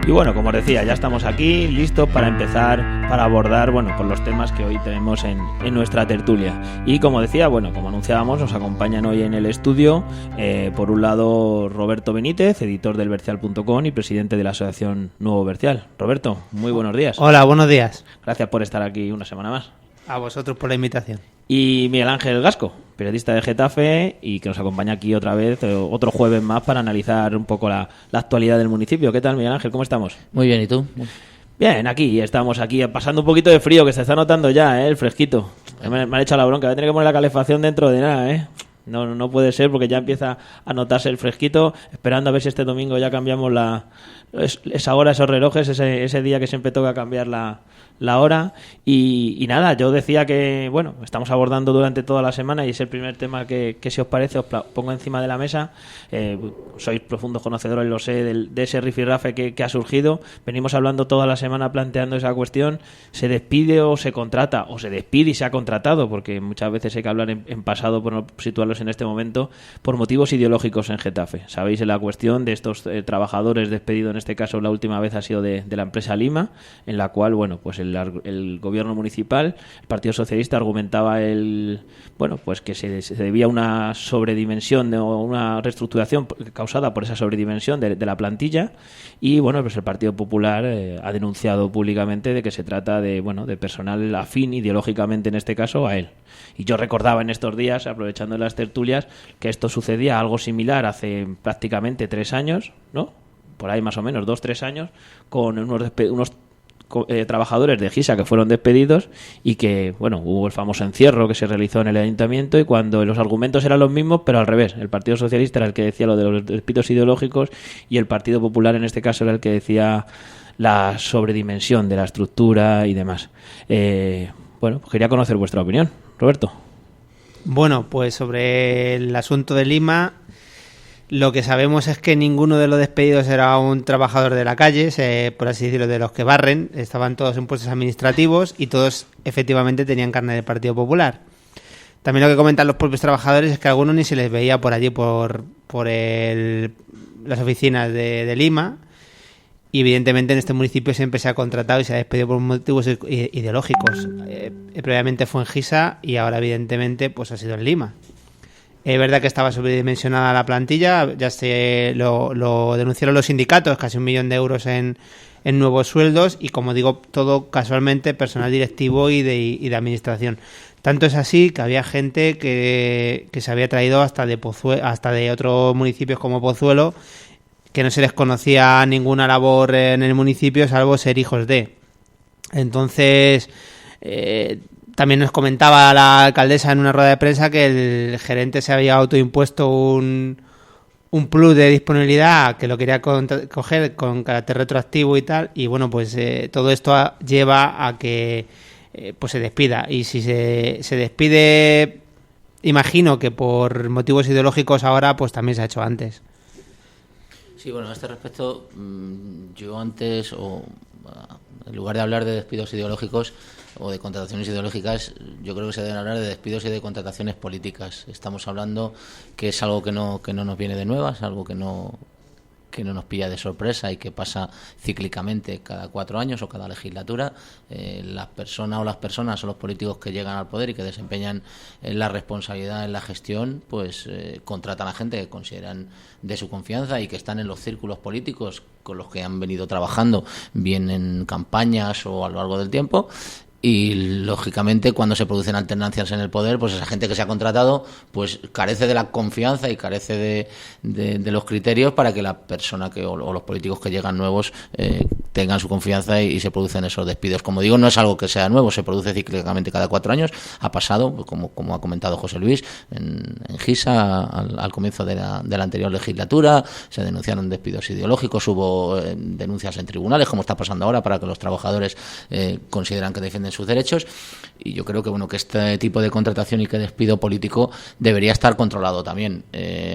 Y bueno, como os decía, ya estamos aquí listos para empezar, para abordar, bueno, pues los temas que hoy tenemos en nuestra tertulia. Y como decía, bueno, como anunciábamos, nos acompañan hoy en el estudio, por un lado, Roberto Benítez, editor del Bercial.com y presidente de la asociación Nuevo Bercial. Roberto, muy buenos días. Hola, buenos días. Gracias por estar aquí una semana más. A vosotros por la invitación. Y Miguel Ángel Gasco, periodista de Getafe y que nos acompaña aquí otra vez, otro jueves más, para analizar un poco la actualidad del municipio. ¿Qué tal, Miguel Ángel? ¿Cómo estamos? Muy bien, ¿y tú? Bien, estamos aquí pasando un poquito de frío, que se está notando ya, el fresquito. Me han echado la bronca, voy a tener que poner la calefacción dentro de nada, No puede ser, porque ya empieza a notarse el fresquito, esperando a ver si este domingo ya cambiamos esa hora, esos relojes, ese día que siempre toca cambiar la hora. Y nada, yo decía que, bueno, estamos abordando durante toda la semana y es el primer tema que si os parece os pongo encima de la mesa. Sois profundos conocedores, lo sé, de ese rifirrafe que ha surgido. Venimos hablando toda la semana planteando esa cuestión. ¿Se despide o se contrata? O se despide y se ha contratado, porque muchas veces hay que hablar en pasado por no situarlos en este momento, por motivos ideológicos en Getafe. Sabéis la cuestión de estos trabajadores despedidos, en este caso la última vez ha sido de la empresa Lima, en la cual, bueno, pues el gobierno municipal, el Partido Socialista, argumentaba pues que se debía una sobredimensión o una reestructuración causada por esa sobredimensión de la plantilla, y bueno, pues el Partido Popular ha denunciado públicamente de que se trata de personal afín ideológicamente, en este caso, a él. Y yo recordaba en estos días, aprovechando las tertulias, que esto sucedía algo similar hace prácticamente 3 años, ¿no? Por ahí más o menos, 2-3 años, con unos trabajadores de Gisa que fueron despedidos y que, bueno, hubo el famoso encierro que se realizó en el ayuntamiento, y cuando los argumentos eran los mismos, pero al revés, el Partido Socialista era el que decía lo de los despidos ideológicos y el Partido Popular en este caso era el que decía la sobredimensión de la estructura y demás. Pues quería conocer vuestra opinión, Roberto. Bueno, pues sobre el asunto de Lima, lo que sabemos es que ninguno de los despedidos era un trabajador de la calle, por así decirlo, de los que barren. Estaban todos en puestos administrativos y todos efectivamente tenían carnet del Partido Popular. También lo que comentan los propios trabajadores es que a algunos ni se les veía por allí, por las oficinas de Lima. Y evidentemente en este municipio siempre se ha contratado y se ha despedido por motivos ideológicos. Previamente fue en Gisa y ahora evidentemente pues ha sido en Lima. Es verdad que estaba sobredimensionada la plantilla, ya lo denunciaron los sindicatos, casi 1 millón de euros en nuevos sueldos, y como digo, todo casualmente personal directivo y de administración. Tanto es así que había gente que se había traído hasta de otros municipios como Pozuelo, que no se les conocía ninguna labor en el municipio salvo ser hijos de. Entonces, también nos comentaba la alcaldesa en una rueda de prensa que el gerente se había autoimpuesto un plus de disponibilidad, que lo quería coger con carácter retroactivo y tal, y bueno, pues todo esto lleva a que pues se despida. Y si se despide, imagino que por motivos ideológicos ahora, pues también se ha hecho antes. Sí, bueno, a este respecto, yo antes, en lugar de hablar de despidos ideológicos o de contrataciones ideológicas, yo creo que se deben hablar de despidos y de contrataciones políticas. Estamos hablando que es algo que no nos viene de nuevas, algo que no nos pilla de sorpresa y que pasa cíclicamente cada 4 años o cada legislatura. Las personas o los políticos que llegan al poder y que desempeñan la responsabilidad en la gestión, pues contratan a gente que consideran de su confianza y que están en los círculos políticos con los que han venido trabajando, bien en campañas o a lo largo del tiempo. Y lógicamente cuando se producen alternancias en el poder, pues esa gente que se ha contratado pues carece de la confianza y carece de los criterios para que la persona o los políticos que llegan nuevos tengan su confianza y se producen esos despidos. Como digo, no es algo que sea nuevo, se produce cíclicamente cada 4 años. Ha pasado, pues, como ha comentado José Luis, en Gisa al comienzo de la anterior legislatura, se denunciaron despidos ideológicos, hubo denuncias en tribunales, como está pasando ahora, para que los trabajadores consideran que defienden defienden sus derechos, y yo creo que bueno, que este tipo de contratación y que despido político debería estar controlado también.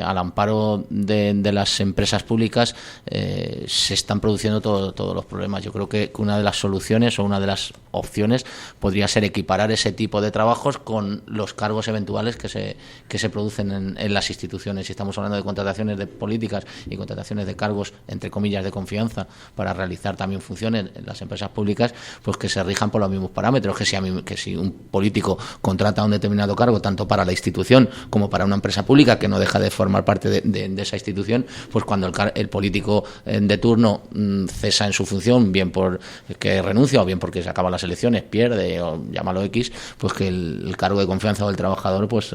Al amparo de las empresas públicas se están produciendo todos los problemas. Yo creo que una de las soluciones o una de las opciones podría ser equiparar ese tipo de trabajos con los cargos eventuales que se producen en las instituciones. Si estamos hablando de contrataciones de políticas y contrataciones de cargos, entre comillas, de confianza, para realizar también funciones en las empresas públicas, pues que se rijan por los mismos parámetros, que si un político contrata un determinado cargo, tanto para la institución como para una empresa pública, que no deja de formar parte de esa institución, pues cuando el político de turno cesa en su función, bien por que renuncia o bien porque se acaban las elecciones, pierde o llámalo X, pues que el cargo de confianza del trabajador pues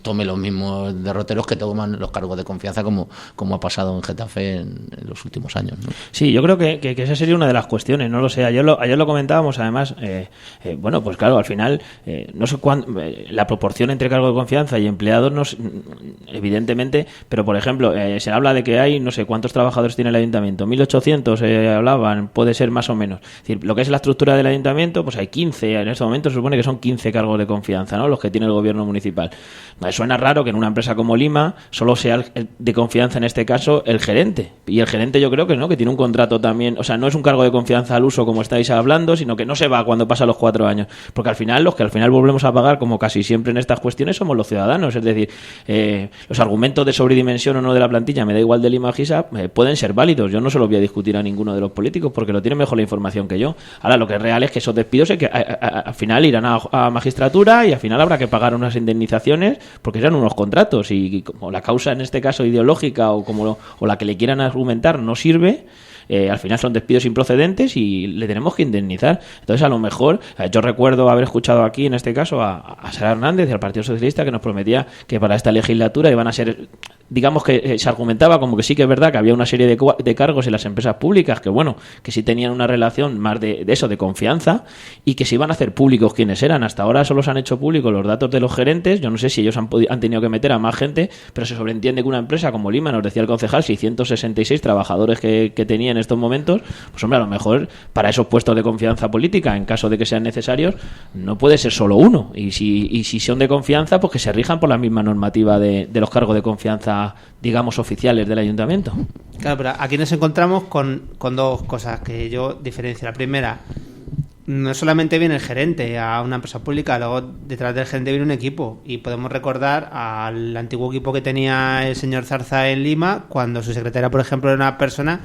tome los mismos derroteros que toman los cargos de confianza, como ha pasado en Getafe en los últimos años, ¿no? Sí, yo creo que esa sería una de las cuestiones, no lo sé. Ayer lo comentábamos, además, bueno, pues claro, al final, no sé cuánto, la proporción entre cargo de confianza y empleados, no, evidentemente, pero por ejemplo, se habla de que hay, no sé cuántos trabajadores tiene el ayuntamiento, 1.800 hablaban, puede ser más o menos. Es decir, lo que es la estructura del ayuntamiento, pues hay 15, en este momento se supone que son 15 cargos de confianza, ¿no? Los que tiene el gobierno municipal. Suena raro que en una empresa como Lima solo sea de confianza, en este caso, el gerente. Y el gerente yo creo que no, que tiene un contrato también, o sea, no es un cargo de confianza al uso como estáis hablando, sino que no se va cuando pasa los 4 años. Porque al final, los que al final volvemos a pagar, como casi siempre en estas cuestiones, somos los ciudadanos. Es decir, los argumentos de sobredimensión o no de la plantilla, me da igual de Lima o Gisa, pueden ser válidos. Yo no se los voy a discutir a ninguno de los políticos porque lo tienen mejor la información que yo. Ahora, lo que es real es que esos despidos al final irán a magistratura y al final habrá que pagar unas indemnizaciones porque serán unos contratos, y como la causa en este caso ideológica o la que le quieran argumentar no sirve, al final son despidos improcedentes y le tenemos que indemnizar. Entonces, a lo mejor, yo recuerdo haber escuchado aquí, en este caso, a Sara Hernández y al Partido Socialista, que nos prometía que para esta legislatura iban a ser, digamos que se argumentaba como que sí que es verdad que había una serie de cargos en las empresas públicas que, bueno, que sí tenían una relación más de eso, de confianza, y que se iban a hacer públicos quiénes eran. Hasta ahora solo se han hecho públicos los datos de los gerentes. Yo no sé si ellos han tenido que meter a más gente, pero se sobreentiende que una empresa como Lima, nos decía el concejal, 666 trabajadores que tenía en estos momentos, pues hombre, a lo mejor para esos puestos de confianza política, en caso de que sean necesarios, no puede ser solo uno. Y si son de confianza, pues que se rijan por la misma normativa de los cargos de confianza, digamos, oficiales del ayuntamiento. Claro, pero aquí nos encontramos con dos cosas que yo diferencio. La primera, no solamente viene el gerente a una empresa pública, luego detrás del gerente viene un equipo, y podemos recordar al antiguo equipo que tenía el señor Zarza en Lima, cuando su secretaria, por ejemplo, era una persona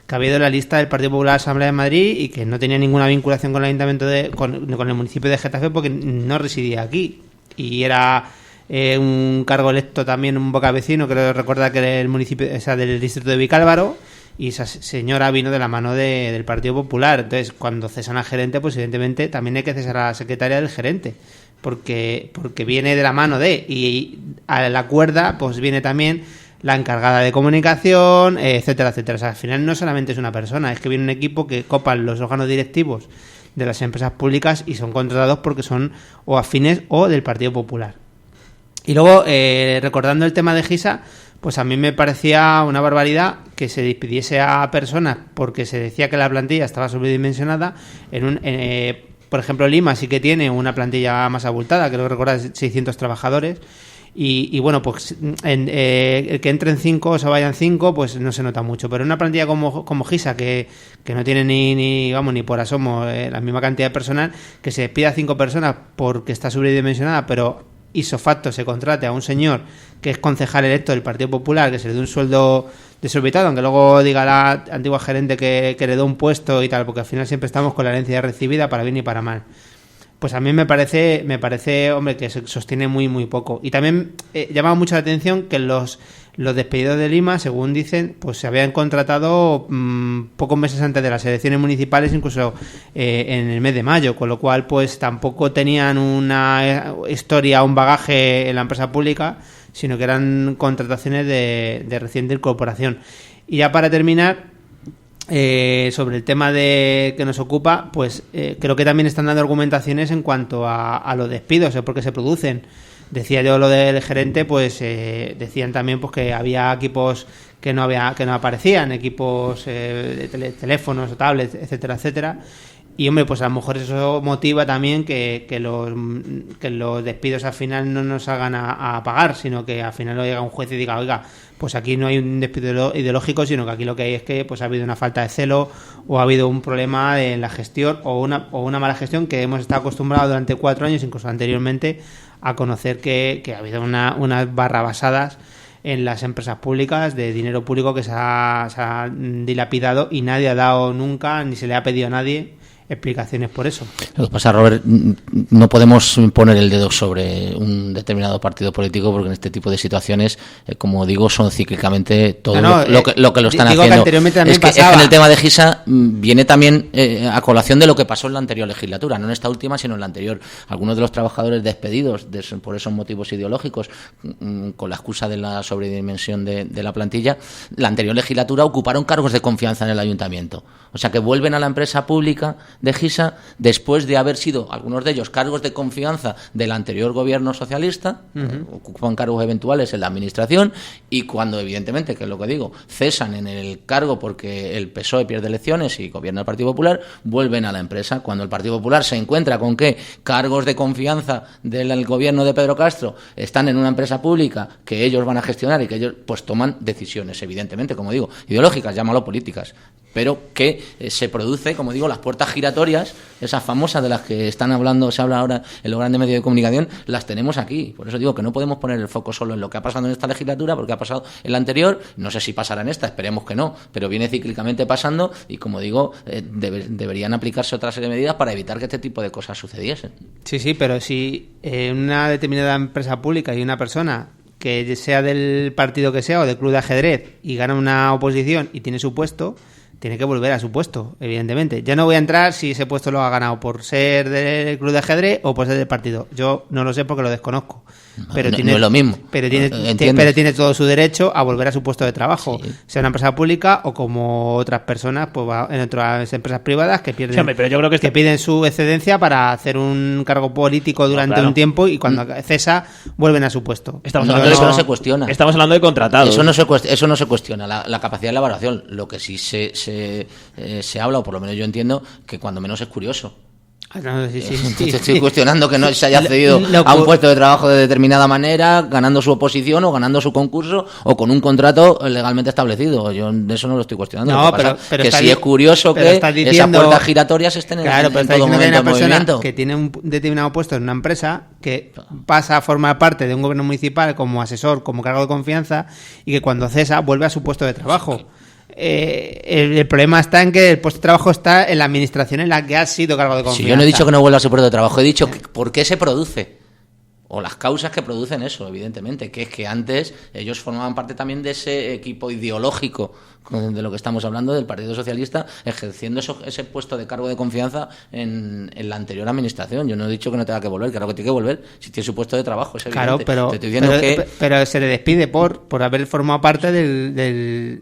que había ido en la lista del Partido Popular de la Asamblea de Madrid y que no tenía ninguna vinculación con el ayuntamiento con el municipio de Getafe, porque no residía aquí, y era un cargo electo también, un boca vecino, creo recordar que era el municipio, o sea, del distrito de Vicálvaro, y esa señora vino de la mano del Partido Popular. Entonces, cuando cesan al gerente, pues evidentemente también hay que cesar a la secretaria del gerente, porque viene de la mano y a la cuerda pues viene también la encargada de comunicación, etcétera, etcétera. O sea, al final no solamente es una persona, es que viene un equipo que copan los órganos directivos de las empresas públicas y son contratados porque son o afines o del Partido Popular. Y luego, recordando el tema de Gisa, pues a mí me parecía una barbaridad que se despidiese a personas porque se decía que la plantilla estaba sobredimensionada. Por ejemplo, Lima sí que tiene una plantilla más abultada, creo que recordar 600 trabajadores. Y bueno, pues el que entren 5 o se vayan 5, pues no se nota mucho. Pero en una plantilla como Gisa, que no tiene ni por asomo la misma cantidad de personal, que se despida a 5 personas porque está sobredimensionada, pero ipso facto se contrate a un señor que es concejal electo del Partido Popular, que se le dé un sueldo desorbitado, aunque luego diga la antigua gerente que le dé un puesto y tal, porque al final siempre estamos con la herencia recibida para bien y para mal. Pues a mí me parece, hombre, que se sostiene muy, muy poco. Y también llama mucho la atención que los despedidos de Lima, según dicen, pues se habían contratado pocos meses antes de las elecciones municipales, incluso en el mes de mayo, con lo cual pues tampoco tenían una historia, un bagaje en la empresa pública, sino que eran contrataciones de reciente incorporación. Y ya para terminar, sobre el tema que nos ocupa, pues creo que también están dando argumentaciones en cuanto a los despidos, por qué se producen. Decía yo lo del gerente, pues decían también pues que había equipos que no aparecían, equipos de teléfonos o tablets, etcétera, etcétera. Y, hombre, pues a lo mejor eso motiva también que los despidos al final no nos hagan a pagar, sino que al final lo llega un juez y diga, oiga, pues aquí no hay un despido ideológico, sino que aquí lo que hay es que pues ha habido una falta de celo o ha habido un problema en la gestión o una mala gestión que hemos estado acostumbrados durante 4 años, incluso anteriormente, a conocer que ha habido unas barrabasadas en las empresas públicas de dinero público que se ha dilapidado y nadie ha dado nunca, ni se le ha pedido a nadie explicaciones por eso. Lo que pasa, Robert, no podemos poner el dedo sobre un determinado partido político porque en este tipo de situaciones, como digo, son cíclicamente todo lo que lo están haciendo. Es que en el tema de Gisa viene también a colación de lo que pasó en la anterior legislatura, no en esta última, sino en la anterior. Algunos de los trabajadores despedidos por esos motivos ideológicos, con la excusa de la sobredimensión de la plantilla, la anterior legislatura ocuparon cargos de confianza en el ayuntamiento. O sea, que vuelven a la empresa pública de Gisa después de haber sido, algunos de ellos, cargos de confianza del anterior gobierno socialista, ocupan cargos eventuales en la administración, y cuando, evidentemente, que es lo que digo, cesan en el cargo porque el PSOE pierde elecciones y gobierna el Partido Popular, vuelven a la empresa. Cuando el Partido Popular se encuentra con que cargos de confianza del gobierno de Pedro Castro están en una empresa pública que ellos van a gestionar y que ellos pues toman decisiones, evidentemente, como digo, ideológicas, llámalo políticas, pero que se produce, como digo, las puertas giratorias, esas famosas de las que se habla ahora en los grandes medios de comunicación, las tenemos aquí. Por eso digo que no podemos poner el foco solo en lo que ha pasado en esta legislatura, porque ha pasado en la anterior, no sé si pasará en esta, esperemos que no, pero viene cíclicamente pasando y, como digo, deberían aplicarse otra serie de medidas para evitar que este tipo de cosas sucediesen. Sí, pero si una determinada empresa pública y una persona que sea del partido que sea o del club de ajedrez y gana una oposición y tiene su puesto, tiene que volver a su puesto, evidentemente. Ya no voy a entrar si ese puesto lo ha ganado por ser del club de ajedrez o por ser del partido. Yo no lo sé porque lo desconozco. Pero no tiene, es lo mismo. Pero tiene todo su derecho a volver a su puesto de trabajo, sí, sea una empresa pública o como otras personas, pues en otras empresas privadas que pierden, sí, hombre, pero yo creo que piden su excedencia para hacer un cargo político durante un tiempo y cuando cesa vuelven a su puesto. Estamos hablando eso no se cuestiona. Estamos hablando de contratados. Eso no se cuestiona. La capacidad de elaboración. Lo que sí se habla, o por lo menos yo entiendo, que cuando menos es curioso. Estoy cuestionando que no se haya accedido a un puesto de trabajo de determinada manera, ganando su oposición o ganando su concurso o con un contrato legalmente establecido. Yo de eso no lo estoy cuestionando. No, pero que sí es curioso que esas puertas giratorias estén en todo momento en movimiento. Que tiene un determinado puesto en una empresa, que pasa a formar parte de un gobierno municipal como asesor, como cargo de confianza, y que cuando cesa vuelve a su puesto de trabajo. El problema está en que el puesto de trabajo está en la administración en la que ha sido cargo de confianza. Si yo no he dicho que no vuelva a su puesto de trabajo, he dicho por qué se produce. O las causas que producen eso, evidentemente, que es que antes ellos formaban parte también de ese equipo ideológico de lo que estamos hablando, del Partido Socialista, ejerciendo ese puesto de cargo de confianza en la anterior administración. Yo no he dicho que no tenga que volver, claro que tiene que volver si tiene su puesto de trabajo, es evidente. Claro, pero se le despide por haber formado parte del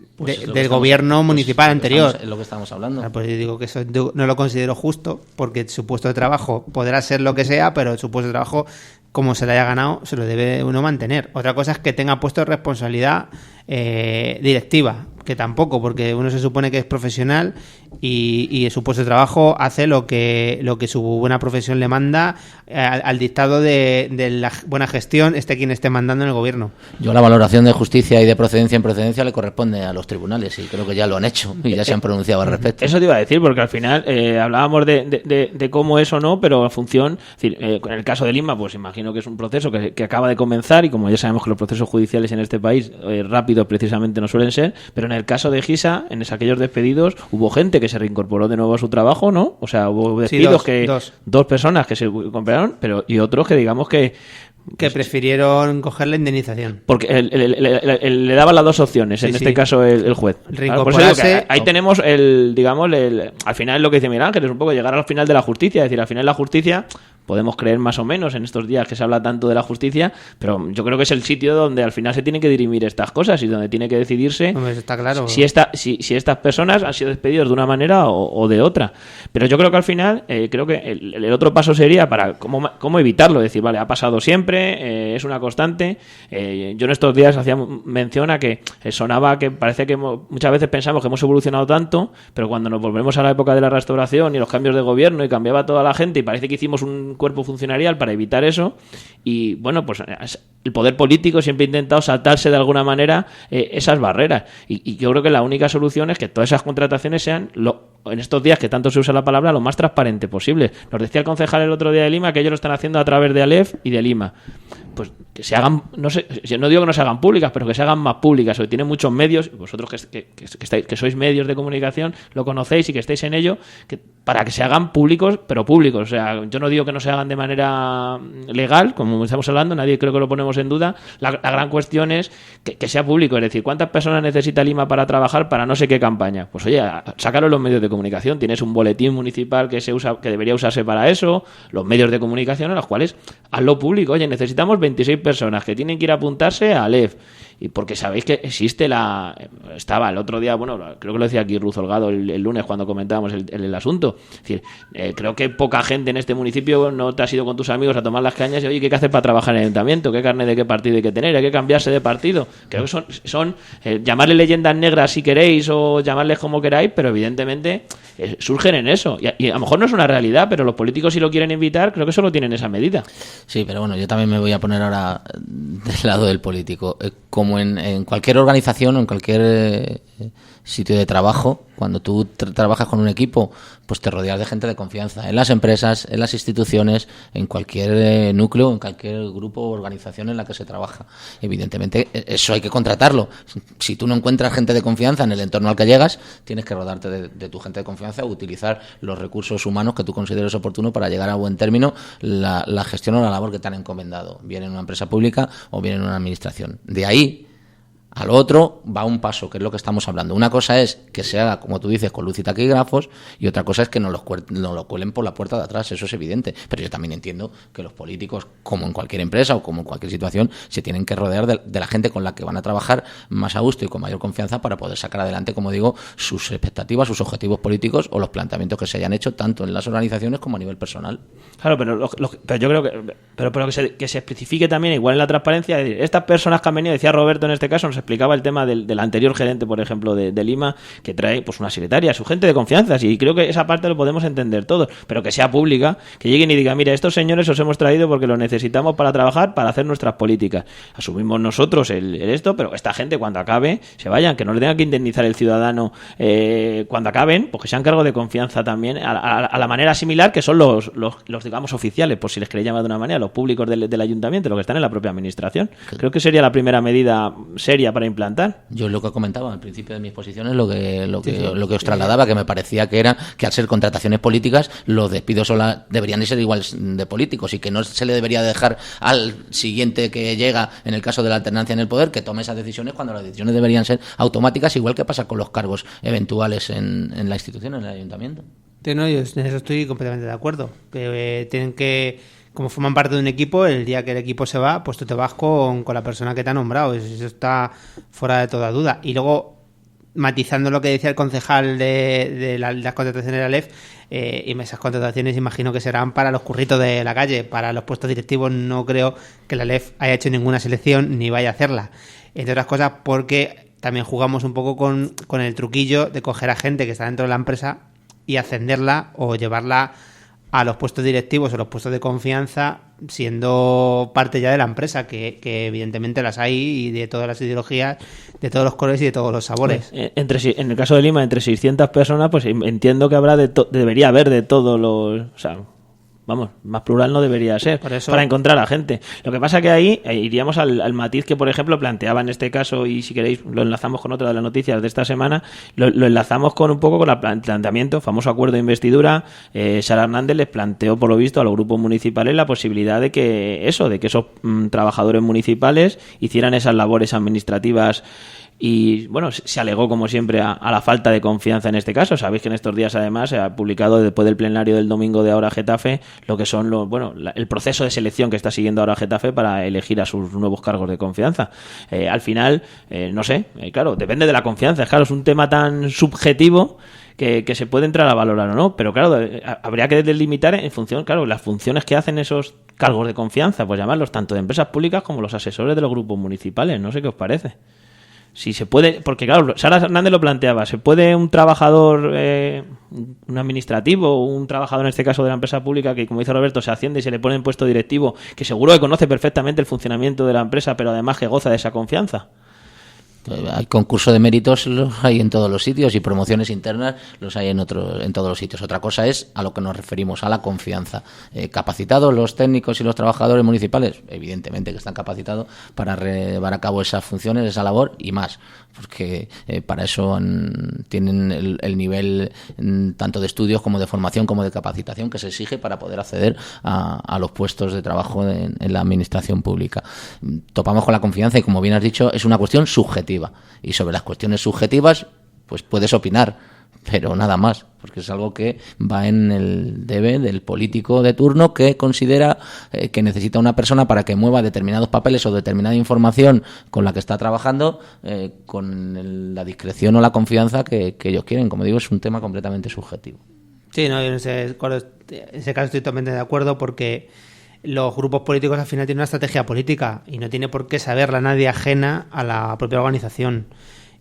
gobierno municipal anterior. Es lo que estamos hablando. Pues yo digo que eso no lo considero justo, porque su puesto de trabajo podrá ser lo que sea, pero su puesto de trabajo, como se le haya ganado, se lo debe uno mantener. Otra cosa es que tenga puesto de responsabilidad directiva, que tampoco, porque uno se supone que es profesional y en su puesto de trabajo hace lo que su buena profesión le manda al dictado de la buena gestión, esté quien esté mandando en el gobierno. Yo la valoración de justicia y de procedencia en procedencia le corresponde a los tribunales y creo que ya lo han hecho y ya se han pronunciado al respecto. Eso te iba a decir, porque al final hablábamos de cómo es o no, pero en función, es decir, en el caso de Lima, pues imagino que es un proceso que acaba de comenzar y como ya sabemos que los procesos judiciales en este país rápidos precisamente no suelen ser, pero en el caso de Gisa, en aquellos despedidos, hubo gente que se reincorporó de nuevo a su trabajo, ¿no? O sea, hubo despidos dos personas que se recuperaron, pero y otros que digamos que prefirieron coger la indemnización. Porque le daban las dos opciones, en este caso el juez. Reincorporarse. Ahí tenemos al final lo que dice Miguel Ángel, es un poco llegar al final de la justicia, es decir, al final la justicia podemos creer más o menos en estos días que se habla tanto de la justicia, pero yo creo que es el sitio donde al final se tienen que dirimir estas cosas y donde tiene que decidirse Está claro. si estas personas han sido despedidos de una manera o de otra. Pero yo creo que al final, creo que el otro paso sería para cómo evitarlo, decir, vale, ha pasado siempre, es una constante. Yo en estos días hacía mención a que sonaba que parece que muchas veces pensamos que hemos evolucionado tanto, pero cuando nos volvemos a la época de la restauración y los cambios de gobierno y cambiaba toda la gente y parece que hicimos un cuerpo funcionarial para evitar eso, y bueno, pues el poder político siempre ha intentado saltarse de alguna manera esas barreras, y yo creo que la única solución es que todas esas contrataciones sean, en estos días que tanto se usa la palabra, lo más transparente posible. Nos decía el concejal el otro día de Lima que ellos lo están haciendo a través de Alef y de Lima. Pues que se hagan, no sé, yo no digo que no se hagan públicas, pero que se hagan más públicas. Hoy tienen muchos medios, vosotros que sois medios de comunicación, lo conocéis y que estéis en ello, para que se hagan públicos, pero públicos. O sea, yo no digo que no se hagan de manera legal, como estamos hablando, nadie creo que lo ponemos en duda. La gran cuestión es que sea público, es decir, ¿cuántas personas necesita Lima para trabajar para no sé qué campaña? Pues oye, sácalo en los medios de comunicación. Tienes un boletín municipal que se usa, que debería usarse para eso, los medios de comunicación en los cuales hazlo público. Oye, necesitamos 26 personas que tienen que ir a apuntarse a Alef. Y porque sabéis que existe estaba el otro día, bueno, creo que lo decía aquí Ruth Holgado el lunes cuando comentábamos el asunto. Es decir, creo que poca gente en este municipio no te has ido con tus amigos a tomar las cañas y, oye, ¿qué hay que hacer para trabajar en el ayuntamiento? ¿Qué carnet de qué partido hay que tener? ¿Hay que cambiarse de partido? Creo que son llamarle leyendas negras si queréis o llamarles como queráis, pero evidentemente surgen en eso. Y a lo mejor no es una realidad, pero los políticos, si lo quieren evitar, creo que solo tienen esa medida. Sí, pero bueno, yo también me voy a poner ahora del lado del político. Como en cualquier organización o en cualquier sitio de trabajo, cuando tú trabajas con un equipo, pues te rodeas de gente de confianza. En las empresas, en las instituciones, en cualquier núcleo, en cualquier grupo o organización en la que se trabaja. Evidentemente, eso hay que contratarlo. Si tú no encuentras gente de confianza en el entorno al que llegas, tienes que rodarte de tu gente de confianza o utilizar los recursos humanos que tú consideres oportuno para llegar a buen término la gestión o la labor que te han encomendado, bien en una empresa pública o bien en una administración. De ahí al otro va un paso, que es lo que estamos hablando. Una cosa es que se haga, como tú dices, con luz y taquígrafos, y otra cosa es que nos lo cuelen por la puerta de atrás. Eso es evidente. Pero yo también entiendo que los políticos, como en cualquier empresa o como en cualquier situación, se tienen que rodear de la gente con la que van a trabajar más a gusto y con mayor confianza para poder sacar adelante, como digo, sus expectativas, sus objetivos políticos o los planteamientos que se hayan hecho tanto en las organizaciones como a nivel personal. Claro, pero yo creo que se especifique también, igual en la transparencia, es decir, estas personas que han venido, decía Roberto en este caso, nos explicaba el tema del anterior gerente, por ejemplo, de Lima, que trae pues una secretaria, su gente de confianza, y creo que esa parte lo podemos entender todos, pero que sea pública, que lleguen y digan, mira, estos señores os hemos traído porque los necesitamos para trabajar, para hacer nuestras políticas. Asumimos nosotros esto, pero esta gente cuando acabe, se vayan, que no le tenga que indemnizar el ciudadano cuando acaben, pues que sean cargo de confianza también, a la manera similar que son los digamos, oficiales, por si les queréis llamar de una manera, los públicos del ayuntamiento, los que están en la propia administración. Creo que sería la primera medida seria para implantar. Yo lo que comentaba al principio de mi exposición es lo que os trasladaba, que me parecía que al ser contrataciones políticas, los despidos deberían de ser igual de políticos y que no se le debería dejar al siguiente que llega, en el caso de la alternancia en el poder, que tome esas decisiones cuando las decisiones deberían ser automáticas, igual que pasa con los cargos eventuales en la institución, en el ayuntamiento. No, yo en eso estoy completamente de acuerdo. Que tienen que, como forman parte de un equipo, el día que el equipo se va, pues tú te vas con la persona que te ha nombrado. Eso está fuera de toda duda. Y luego, matizando lo que decía el concejal de las contrataciones de la LEF, y esas contrataciones imagino que serán para los curritos de la calle. Para los puestos directivos no creo que la LEF haya hecho ninguna selección ni vaya a hacerla. Entre otras cosas porque también jugamos un poco con el truquillo de coger a gente que está dentro de la empresa y ascenderla o llevarla a los puestos directivos o los puestos de confianza siendo parte ya de la empresa, que evidentemente las hay y de todas las ideologías, de todos los colores y de todos los sabores. En el caso de Lima, entre 600 personas, pues entiendo que debería haber de todos los... O sea, vamos, más plural no debería ser para encontrar a gente. Lo que pasa que ahí iríamos al matiz que, por ejemplo, planteaba en este caso, y si queréis lo enlazamos con otra de las noticias de esta semana, lo enlazamos con un poco con el planteamiento, famoso acuerdo de investidura. Sara Hernández les planteó, por lo visto, a los grupos municipales la posibilidad de que esos trabajadores municipales hicieran esas labores administrativas. Y bueno, se alegó como siempre a la falta de confianza en este caso. Sabéis que en estos días además se ha publicado después del plenario del domingo de Ahora Getafe lo que son el proceso de selección que está siguiendo ahora Getafe para elegir a sus nuevos cargos de confianza. Al final, no sé, claro, depende de la confianza. Claro, es un tema tan subjetivo que se puede entrar a valorar o no, pero claro, habría que delimitar en función, claro, las funciones que hacen esos cargos de confianza, pues llamarlos tanto de empresas públicas como los asesores de los grupos municipales. No sé qué os parece. Si se puede, porque claro, Sara Hernández lo planteaba, ¿se puede un trabajador, un administrativo, un trabajador en este caso de la empresa pública que, como dice Roberto, se asciende y se le pone en puesto directivo, que seguro que conoce perfectamente el funcionamiento de la empresa, pero además que goza de esa confianza? Hay concurso de méritos, los hay en todos los sitios, y promociones internas los hay en todos los sitios. Otra cosa es a lo que nos referimos, a la confianza. ¿Capacitados los técnicos y los trabajadores municipales? Evidentemente que están capacitados para llevar a cabo esas funciones, esa labor y más, porque para eso tienen el nivel tanto de estudios como de formación como de capacitación que se exige para poder acceder a los puestos de trabajo en la administración pública. Topamos con la confianza y, como bien has dicho, es una cuestión subjetiva. Y sobre las cuestiones subjetivas, pues puedes opinar, pero nada más, porque es algo que va en el debe del político de turno, que considera que necesita una persona para que mueva determinados papeles o determinada información con la que está trabajando, con la discreción o la confianza que ellos quieren. Como digo, es un tema completamente subjetivo. Sí, no, en ese caso estoy totalmente de acuerdo, porque los grupos políticos al final tienen una estrategia política y no tiene por qué saberla nadie ajena a la propia organización.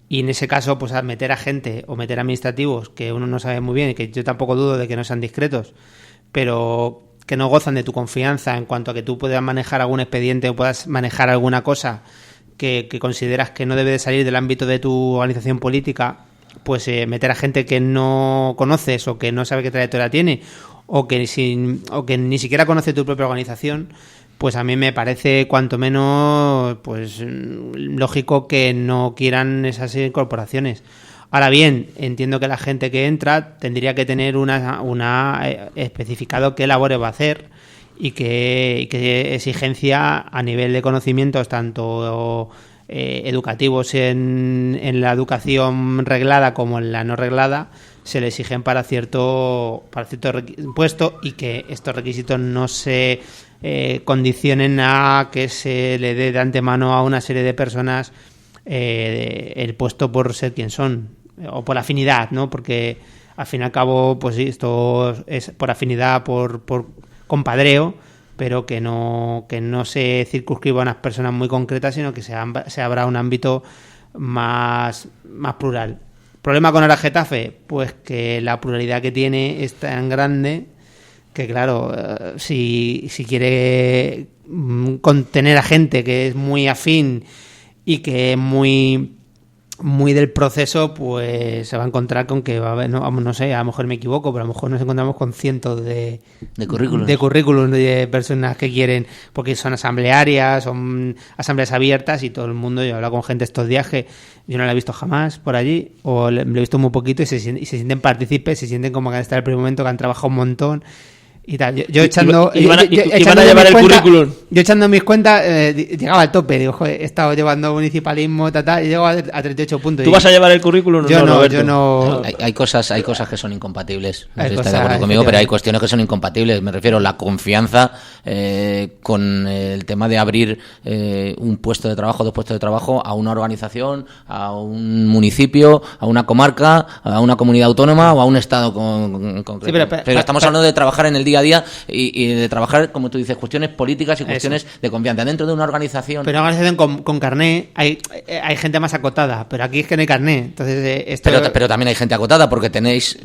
Y en ese caso, pues al meter a gente o meter administrativos que uno no sabe muy bien y que yo tampoco dudo de que no sean discretos, pero que no gozan de tu confianza en cuanto a que tú puedas manejar algún expediente o puedas manejar alguna cosa que consideras que no debe de salir del ámbito de tu organización política, pues meter a gente que no conoces o que no sabe qué trayectoria tiene o que ni siquiera conoce tu propia organización, pues a mí me parece cuanto menos pues lógico que no quieran esas incorporaciones. Ahora bien, entiendo que la gente que entra tendría que tener una especificado qué labores va a hacer y qué exigencia a nivel de conocimientos, tanto educativos en la educación reglada como en la no reglada, se le exigen para cierto puesto, y que estos requisitos no se condicionen a que se le dé de antemano a una serie de personas el puesto por ser quien son o por afinidad, ¿no? Porque al fin y al cabo, pues sí, esto es por afinidad, por compadreo, pero que no se circunscriba a unas personas muy concretas, sino que se abra un ámbito más plural. ¿Problema con ahora Getafe? Pues que la pluralidad que tiene es tan grande que, claro, si quiere contener a gente que es muy afín y que es muy del proceso, pues se va a encontrar con que va a haber, no sé, a lo mejor me equivoco, pero a lo mejor nos encontramos con cientos de currículums de personas que quieren, porque son asamblearias, son asambleas abiertas, y todo el mundo, yo he hablado con gente estos días que yo no la he visto jamás por allí, o lo he visto muy poquito, y se sienten partícipes, se sienten como que han estado en el primer momento, que han trabajado un montón y tal. Yo echando y van a llevar el currículum. Yo echando mis cuentas llegaba al tope. Digo, joder, he estado llevando municipalismo, y llego a 38 puntos. ¿Tú vas a llevar el currículum? Yo no. Hay cosas que son incompatibles. No sé si estás de acuerdo conmigo, pero hay cuestiones que son incompatibles. Me refiero a la confianza con el tema de abrir un puesto de trabajo, dos puestos de trabajo a una organización, a un municipio, a una comarca, a una comunidad autónoma o a un estado concreto. Sí, pero estamos hablando de trabajar en el día a día y de trabajar, como tú dices, cuestiones políticas y cuestiones de confianza dentro de una organización. Pero una organización con carné hay gente más acotada, pero aquí es que no hay carné. Entonces pero también hay gente acotada, porque tenéis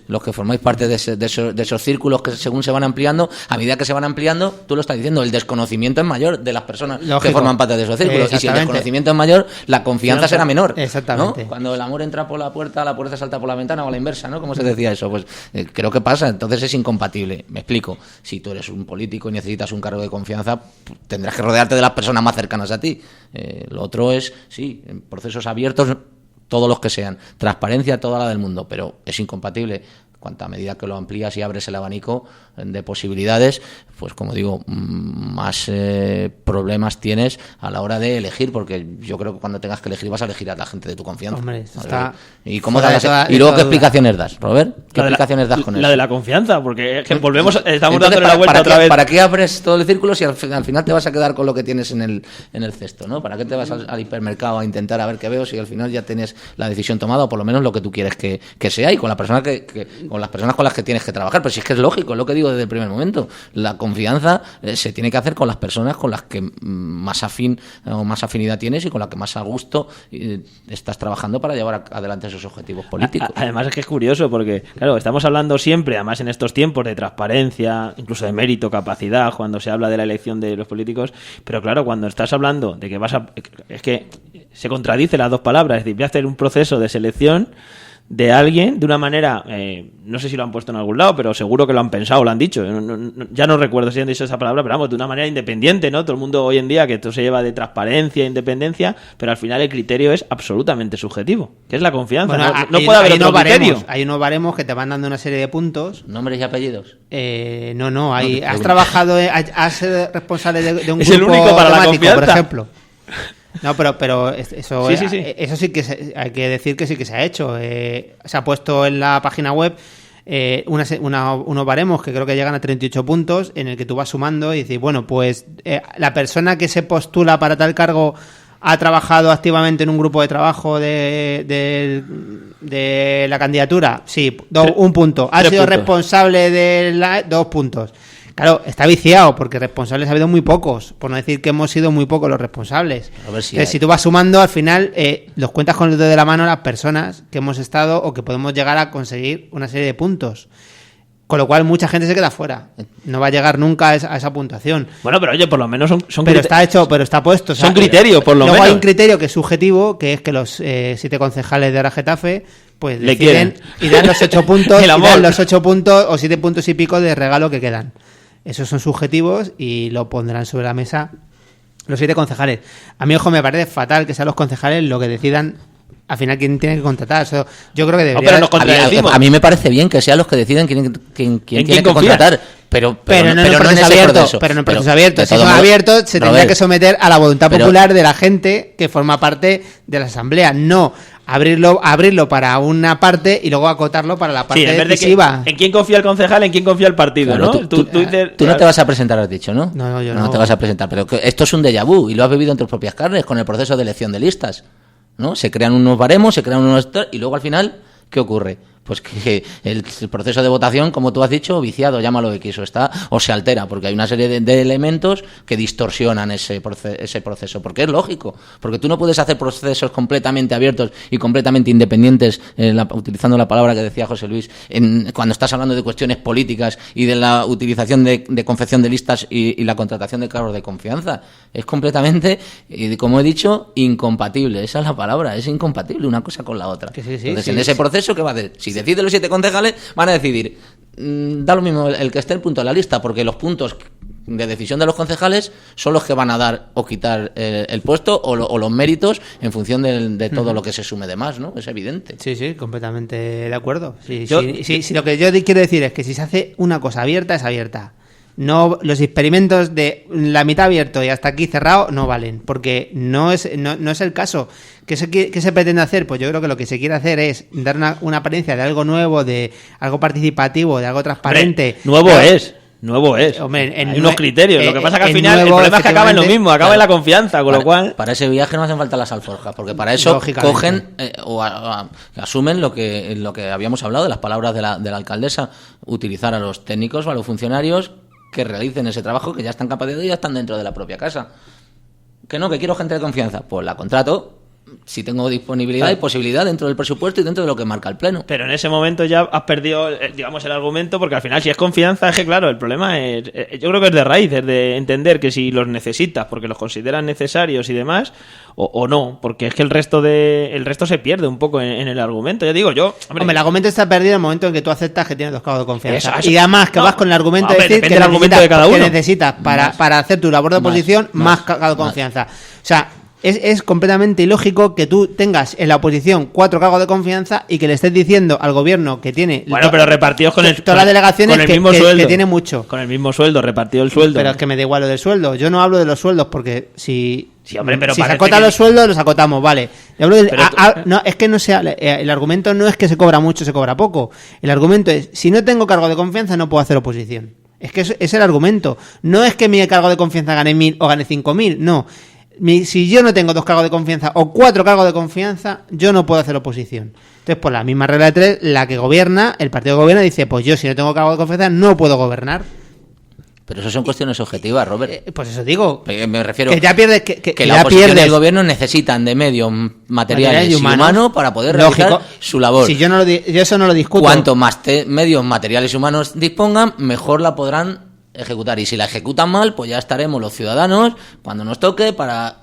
los que formáis parte de esos círculos que según se van ampliando, a medida que se van ampliando, tú lo estás diciendo, el desconocimiento es mayor de las personas que forman parte de esos círculos, y si el desconocimiento es mayor, la confianza será menor. Exactamente. ¿No? Cuando el amor entra por la puerta salta por la ventana, o a la inversa, ¿no? Como se decía eso, pues creo que pasa. Entonces es incompatible. Me explico. Si tú eres un político y necesitas un cargo de confianza, tendrás que rodearte de las personas más cercanas a ti. Lo otro es, sí, en procesos abiertos, todos los que sean, transparencia toda la del mundo, pero es incompatible cuanta medida que lo amplías y abres el abanico de posibilidades, pues como digo, más problemas tienes a la hora de elegir, porque yo creo que cuando tengas que elegir vas a elegir a la gente de tu confianza. Hombre, está... ¿Y cómo y luego qué explicaciones das, Robert? ¿Qué explicaciones das con eso? La de la confianza, porque es que volvemos, estamos Entonces, dándole la vuelta otra vez. ¿Para qué abres todo el círculo si al final te vas a quedar con lo que tienes en el cesto, ¿no? ¿Para qué te vas al hipermercado a intentar a ver qué veo si al final ya tienes la decisión tomada, o por lo menos lo que tú quieres que sea, y con la persona con las personas con las que tienes que trabajar? Pero si es que es lógico, es lo que digo desde el primer momento. La confianza se tiene que hacer con las personas con las que más afinidad tienes y con las que más a gusto estás trabajando para llevar adelante esos objetivos políticos. Además es que es curioso porque, claro, estamos hablando siempre, además en estos tiempos, de transparencia, incluso de mérito, capacidad, cuando se habla de la elección de los políticos, pero claro, cuando estás hablando de que es que se contradice las dos palabras, es decir, voy a hacer un proceso de selección de alguien de una manera, no sé si lo han puesto en algún lado, pero seguro que lo han pensado, lo han dicho, ya no recuerdo si han dicho esa palabra, pero vamos, de una manera independiente, ¿no? Todo el mundo hoy en día que esto se lleva de transparencia, independencia, pero al final el criterio es absolutamente subjetivo, que es la confianza. Bueno, no puede haber otro criterio. Hay unos baremos que te van dando una serie de puntos. ¿Nombres y apellidos? No, has trabajado, has sido responsable de un es grupo el único para la confianza, por ejemplo. No, pero eso sí. Eso sí que hay que decir que sí que se ha hecho. Se ha puesto en la página web unos baremos que creo que llegan a 38 puntos, en el que tú vas sumando y dices, bueno, pues la persona que se postula para tal cargo ha trabajado activamente en un grupo de trabajo de la candidatura. Sí, un punto. Ha sido responsable de 2 puntos. Claro, está viciado, porque responsables ha habido muy pocos, por no decir que hemos sido muy pocos los responsables. A ver si tú vas sumando, al final los cuentas con el dedo de la mano las personas que hemos estado o que podemos llegar a conseguir una serie de puntos. Con lo cual mucha gente se queda fuera. No va a llegar nunca a esa puntuación. Bueno, pero oye, por lo menos son pero está hecho, pero está puesto. Son criterios, por lo menos. Luego hay un criterio que es subjetivo, que es que los 7 concejales de ahora Getafe pues deciden y dan los 8 puntos, y dan los 8 puntos o 7 puntos y pico de regalo que quedan. Esos son subjetivos y lo pondrán sobre la mesa los 7 concejales. A mí, ojo, me parece fatal que sean los concejales lo que decidan al final quién tiene que contratar. Eso, yo creo que debería... A mí me parece bien que sean los que deciden quién tiene que contratar. Pero no en ese proceso. Pero en el proceso abierto. Si no es abierto, se tendría que someter a la voluntad popular de la gente que forma parte de la asamblea. No abrirlo para una parte y luego acotarlo para la parte decisiva. ¿En quién confía el concejal? ¿En quién confía el partido? Claro, ¿no? Tú no te vas a presentar, has dicho, ¿no? No, yo no. No te vas a presentar. Pero esto es un déjà vu y lo has vivido en tus propias carnes con el proceso de elección de listas, ¿no? Se crean unos baremos, se crean unos... y luego al final, ¿qué ocurre? Pues que el proceso de votación, como tú has dicho, viciado, llámalo X, o se altera, porque hay una serie de elementos que distorsionan ese proceso, porque es lógico, porque tú no puedes hacer procesos completamente abiertos y completamente independientes, utilizando la palabra que decía José Luis, cuando estás hablando de cuestiones políticas y de la utilización de confección de listas y la contratación de cargos de confianza. Es completamente, como he dicho, incompatible, esa es la palabra, es incompatible una cosa con la otra. Entonces, en ese proceso, ¿qué va a hacer? Si deciden los 7 concejales, van a decidir, da lo mismo el que esté el punto de la lista, porque los puntos de decisión de los concejales son los que van a dar o quitar el puesto o los méritos en función de todo lo que se sume de más, ¿no? Es evidente. Sí, completamente de acuerdo. Sí, lo que yo quiero decir es que si se hace una cosa abierta, es abierta. No, los experimentos de la mitad abierto y hasta aquí cerrado no valen, porque no es el caso. ¿Qué se pretende hacer? Pues yo creo que lo que se quiere hacer es dar una apariencia de algo nuevo, de algo participativo, de algo transparente. Nuevo es. Hombre, hay unos criterios. Lo que pasa es que al final el problema es que acaba en lo mismo, acaba en la confianza, con lo cual... Para ese viaje no hacen falta las alforjas, porque para eso cogen asumen lo que habíamos hablado de las palabras de la alcaldesa, utilizar a los técnicos o a los funcionarios que realicen ese trabajo, que ya están capacitados y ya están dentro de la propia casa. Que quiero gente de confianza, pues la contrato si tengo disponibilidad y posibilidad dentro del presupuesto y dentro de lo que marca el Pleno. Pero en ese momento ya has perdido, digamos, el argumento, porque al final si es confianza, es que claro, el problema es, yo creo que es de raíz, es de entender que si los necesitas porque los consideras necesarios y demás, o no, porque es que el resto se pierde un poco en el argumento. Ya digo, Hombre, el argumento está perdido en el momento en que tú aceptas que tienes 2 cargos de confianza. Y además que vas con el argumento de decir que necesitas para hacer tu labor de oposición más cargo de confianza. O sea, Es completamente ilógico que tú tengas en la oposición 4 cargos de confianza y que le estés diciendo al gobierno que tiene... Bueno, pero repartidos con todas las delegaciones con el mismo sueldo. Que tiene mucho. Con el mismo sueldo, repartido el sueldo. Pero es que me da igual lo del sueldo. Yo no hablo de los sueldos porque si... Sí, hombre, pero si se parece acotan que- los sueldos, los acotamos, vale. Yo hablo del- Pero no, es que no sea... El argumento no es que se cobra mucho, se cobra poco. El argumento es, si no tengo cargo de confianza, no puedo hacer oposición. Es que es el argumento. No es que mi cargo de confianza gane 1.000 o gane 5.000, no. Si yo no tengo 2 cargos de confianza o 4 cargos de confianza, yo no puedo hacer oposición. Entonces, por la misma regla de 3, la que gobierna, el partido que gobierna, dice, pues yo si no tengo cargo de confianza, no puedo gobernar. Pero eso son cuestiones objetivas, Robert. Pues eso digo. Me refiero Que ya pierde, que que ya la oposición y pierdes. el gobierno necesitan de medios materiales y humanos para poder realizar Lógico. su labor. Si yo eso no lo discuto. Cuanto más medios materiales y humanos dispongan, mejor la podrán ejecutar. Y si la ejecutan mal, pues ya estaremos los ciudadanos, cuando nos toque, para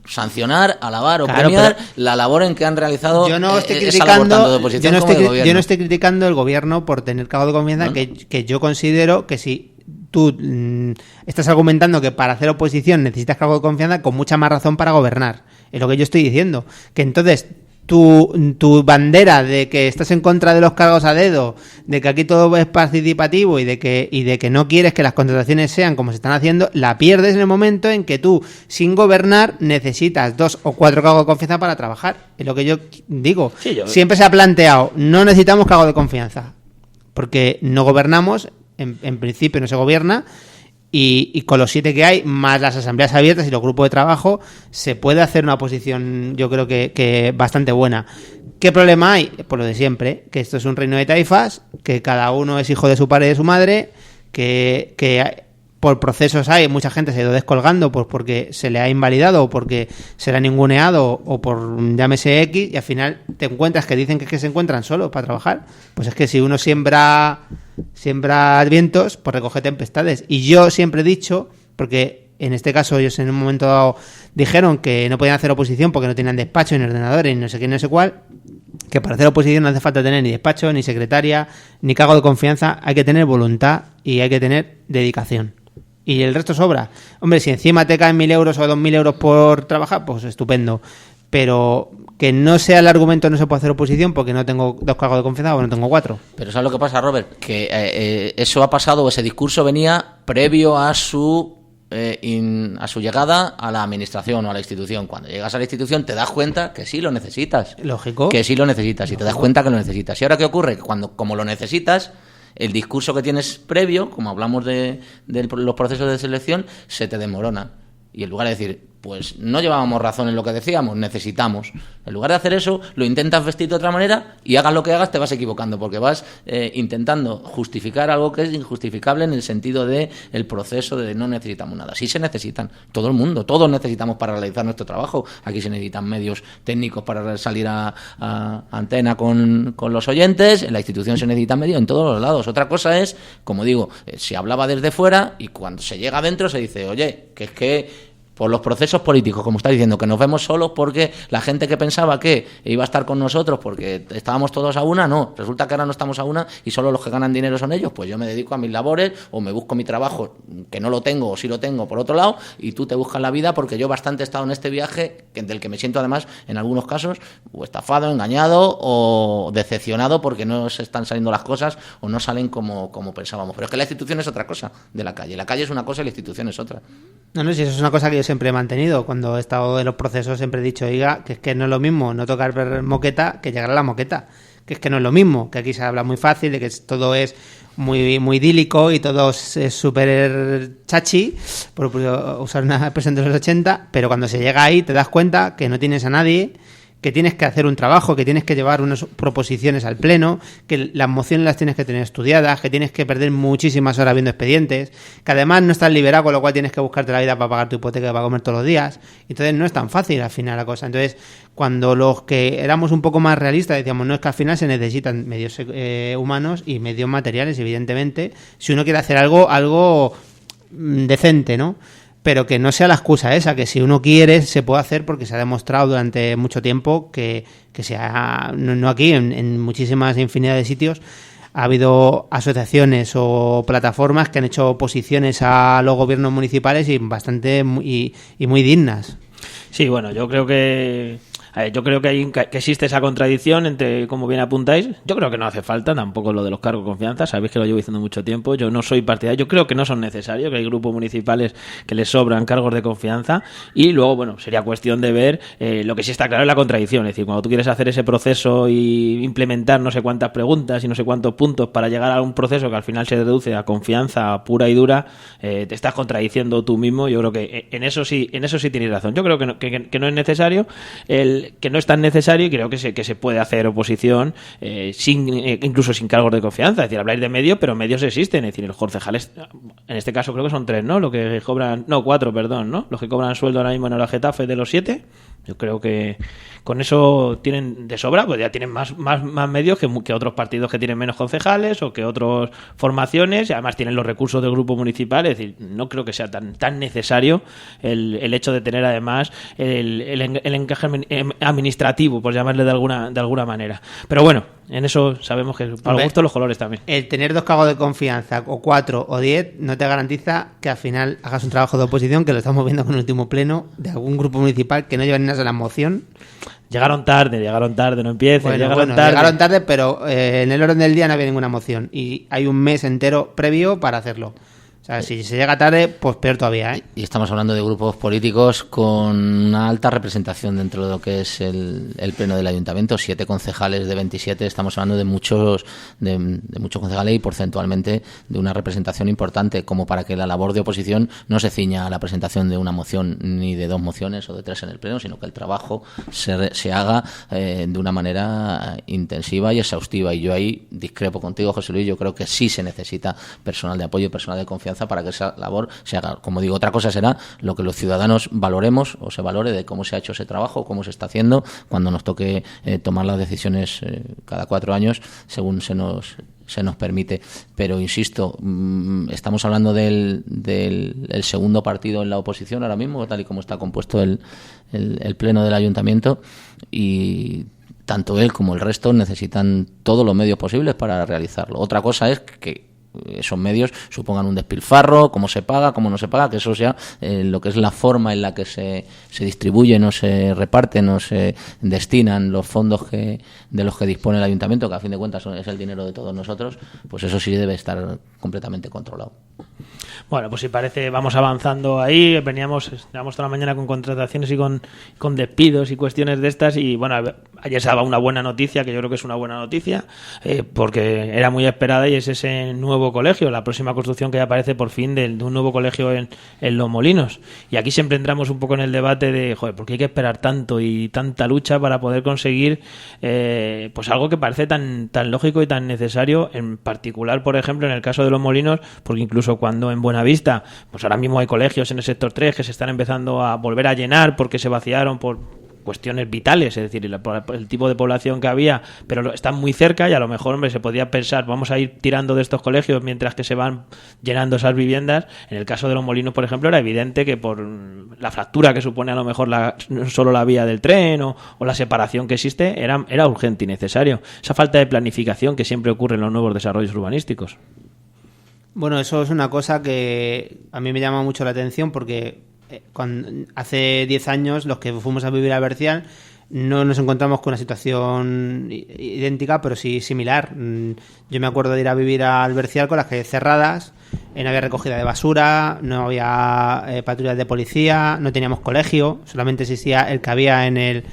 sancionar, alabar o Claro, premiar pero la labor en que han realizado yo no estoy esa labor tanto de criticando, oposición como de gobierno. yo no estoy criticando el gobierno por tener cargo de confianza, ¿No? que yo considero que si tú estás argumentando que para hacer oposición necesitas cargo de confianza, con mucha más razón para gobernar. Es lo que yo estoy diciendo. Que entonces tu bandera de que estás en contra de los cargos a dedo, de que aquí todo es participativo y de que no quieres que las contrataciones sean como se están haciendo, la pierdes en el momento en que tú, sin gobernar, necesitas 2 o 4 cargos de confianza para trabajar. Es lo que yo digo. Sí, Siempre se ha planteado, no necesitamos cargo de confianza, porque no gobernamos, en principio no se gobierna, y con los 7 que hay, más las asambleas abiertas y los grupos de trabajo, se puede hacer una oposición, yo creo que bastante buena. ¿Qué problema hay? Pues lo de siempre, que esto es un reino de taifas, que cada uno es hijo de su padre y de su madre, que por procesos hay, mucha gente se ha ido descolgando pues porque se le ha invalidado o porque se le ha ninguneado o por llámese X, y al final te encuentras que dicen que se encuentran solos para trabajar. Pues es que si uno siembra vientos, pues recoge tempestades. Y yo siempre he dicho, porque en este caso ellos en un momento dado dijeron que no podían hacer oposición porque no tenían despacho ni ordenadores ni no sé qué, no sé cuál, que para hacer oposición no hace falta tener ni despacho, ni secretaria, ni cargo de confianza, hay que tener voluntad y hay que tener dedicación. Y el resto sobra. Hombre, si encima te caen 1.000 euros o 2.000 euros por trabajar, pues estupendo. Pero que no sea el argumento no se puede hacer oposición porque no tengo 2 cargos de confianza o no tengo 4. Pero ¿sabes lo que pasa, Robert? Que eso ha pasado, o ese discurso venía previo a su llegada a la administración o a la institución. Cuando llegas a la institución te das cuenta que sí lo necesitas. Lógico. Que sí lo necesitas y te das cuenta que lo necesitas. ¿Y ahora qué ocurre? Que como lo necesitas, el discurso que tienes previo, como hablamos de los procesos de selección, se te desmorona. Y en lugar de decir, pues no llevábamos razón en lo que decíamos, necesitamos. En lugar de hacer eso, lo intentas vestir de otra manera y hagas lo que hagas, te vas equivocando, porque vas intentando justificar algo que es injustificable en el sentido de el proceso de no necesitamos nada. Sí se necesitan, todo el mundo, todos necesitamos para realizar nuestro trabajo. Aquí se necesitan medios técnicos para salir a antena con los oyentes, en la institución se necesitan medios en todos los lados. Otra cosa es, como digo, se hablaba desde fuera y cuando se llega adentro se dice, oye, que es que por los procesos políticos, como está diciendo, que nos vemos solos porque la gente que pensaba que iba a estar con nosotros porque estábamos todos a una, no, resulta que ahora no estamos a una y solo los que ganan dinero son ellos, pues yo me dedico a mis labores o me busco mi trabajo, que no lo tengo o sí lo tengo por otro lado, y tú te buscas la vida porque yo bastante he estado en este viaje del que me siento además en algunos casos o estafado, engañado o decepcionado porque no se están saliendo las cosas o no salen como pensábamos. Pero es que la institución es otra cosa de la calle es una cosa y la institución es otra. No, si eso es una cosa que yo siempre he mantenido. Cuando he estado en los procesos siempre he dicho, oiga, que es que no es lo mismo no tocar moqueta que llegar a la moqueta. Que es que no es lo mismo, que aquí se habla muy fácil, de que todo es muy, muy idílico y todo es súper chachi, por usar una expresión de los 80, pero cuando se llega ahí te das cuenta que no tienes a nadie, que tienes que hacer un trabajo, que tienes que llevar unas proposiciones al pleno, que las mociones las tienes que tener estudiadas, que tienes que perder muchísimas horas viendo expedientes, que además no estás liberado, con lo cual tienes que buscarte la vida para pagar tu hipoteca y para comer todos los días. Entonces no es tan fácil al final la cosa. Entonces, cuando los que éramos un poco más realistas decíamos, no, es que al final se necesitan medios humanos y medios materiales, evidentemente, si uno quiere hacer algo decente, ¿no? Pero que no sea la excusa esa, que si uno quiere se puede hacer porque se ha demostrado durante mucho tiempo que no aquí, en muchísimas infinidad de sitios ha habido asociaciones o plataformas que han hecho oposiciones a los gobiernos municipales y bastante y muy dignas. Sí, bueno, yo creo que existe esa contradicción entre, como bien apuntáis. Yo creo que no hace falta tampoco lo de los cargos de confianza. Sabéis que lo llevo diciendo mucho tiempo. Yo no soy partidario. Yo creo que no son necesarios, que hay grupos municipales que les sobran cargos de confianza. Y luego, bueno, sería cuestión de ver lo que sí está claro es la contradicción. Es decir, cuando tú quieres hacer ese proceso y implementar no sé cuántas preguntas y no sé cuántos puntos para llegar a un proceso que al final se reduce a confianza pura y dura, te estás contradiciendo tú mismo. Yo creo que en eso sí tienes razón. Yo creo que no es necesario. Que no es tan necesario y creo que se puede hacer oposición incluso sin cargos de confianza. Es decir, habláis de medios, pero medios existen. Es decir, los concejales, en este caso creo que son 3, ¿no? Lo que cobran, no, 4, perdón, ¿no? Los que cobran sueldo ahora mismo en el Getafe de los 7. Yo creo que con eso tienen de sobra, pues ya tienen más medios que otros partidos que tienen menos concejales o que otras formaciones, y además tienen los recursos del grupo municipal. Es decir, no creo que sea tan necesario el hecho de tener además el encaje administrativo, por llamarle de alguna manera. Pero bueno, en eso sabemos que para los gustos los colores también. El tener 2 cargos de confianza, o 4 o 10, no te garantiza que al final hagas un trabajo de oposición, que lo estamos viendo con el último pleno de algún grupo municipal que no lleva ni una sola moción. Llegaron tarde, no empiecen. Llegaron tarde, pero en el orden del día no había ninguna moción y hay un mes entero previo para hacerlo. O sea, si se llega tarde, pues peor todavía, ¿eh? Y estamos hablando de grupos políticos con una alta representación dentro de lo que es el pleno del ayuntamiento. 7 concejales de 27, estamos hablando de muchos concejales y porcentualmente de una representación importante, como para que la labor de oposición no se ciña a la presentación de una moción ni de 2 mociones o de 3 en el pleno, sino que el trabajo se haga de una manera intensiva y exhaustiva. Y yo ahí discrepo contigo, José Luis. Yo creo que sí se necesita personal de apoyo, personal de confianza para que esa labor se haga. Como digo, otra cosa será lo que los ciudadanos valoremos o se valore de cómo se ha hecho ese trabajo, cómo se está haciendo, cuando nos toque tomar las decisiones cada 4 años, según se nos permite. Pero insisto, estamos hablando del segundo partido en la oposición ahora mismo, tal y como está compuesto el pleno del ayuntamiento, y tanto él como el resto necesitan todos los medios posibles para realizarlo. Otra cosa es que esos medios supongan un despilfarro, cómo se paga, cómo no se paga, que eso sea lo que es la forma en la que se distribuyen o se reparten o se destinan los fondos de los que dispone el ayuntamiento, que a fin de cuentas es el dinero de todos nosotros, pues eso sí debe estar completamente controlado. Bueno, pues si parece, vamos avanzando ahí. Llevamos toda la mañana con contrataciones y con despidos y cuestiones de estas. Y bueno, ayer estaba una buena noticia, que yo creo que es una buena noticia, porque era muy esperada, y es ese nuevo colegio, la próxima construcción que ya aparece por fin de un nuevo colegio en Los Molinos. Y aquí siempre entramos un poco en el debate de, joder, ¿por qué hay que esperar tanto y tanta lucha para poder conseguir pues algo que parece tan lógico y tan necesario? En particular, por ejemplo, en el caso de Los Molinos, porque incluso cuando en Buenavista, pues ahora mismo hay colegios en el sector 3 que se están empezando a volver a llenar porque se vaciaron por cuestiones vitales, es decir, el tipo de población que había, pero están muy cerca, y a lo mejor, hombre, se podía pensar, vamos a ir tirando de estos colegios mientras que se van llenando esas viviendas. En el caso de Los Molinos, por ejemplo, era evidente que por la fractura que supone a lo mejor solo la vía del tren o la separación que existe, era urgente y necesario. Esa falta de planificación que siempre ocurre en los nuevos desarrollos urbanísticos. Bueno, eso es una cosa que a mí me llama mucho la atención, porque hace 10 años los que fuimos a vivir a Bercial no nos encontramos con una situación idéntica, pero sí similar. Yo me acuerdo de ir a vivir al Bercial con las calles cerradas, no había recogida de basura, no había patrullas de policía, no teníamos colegio, solamente existía el que había en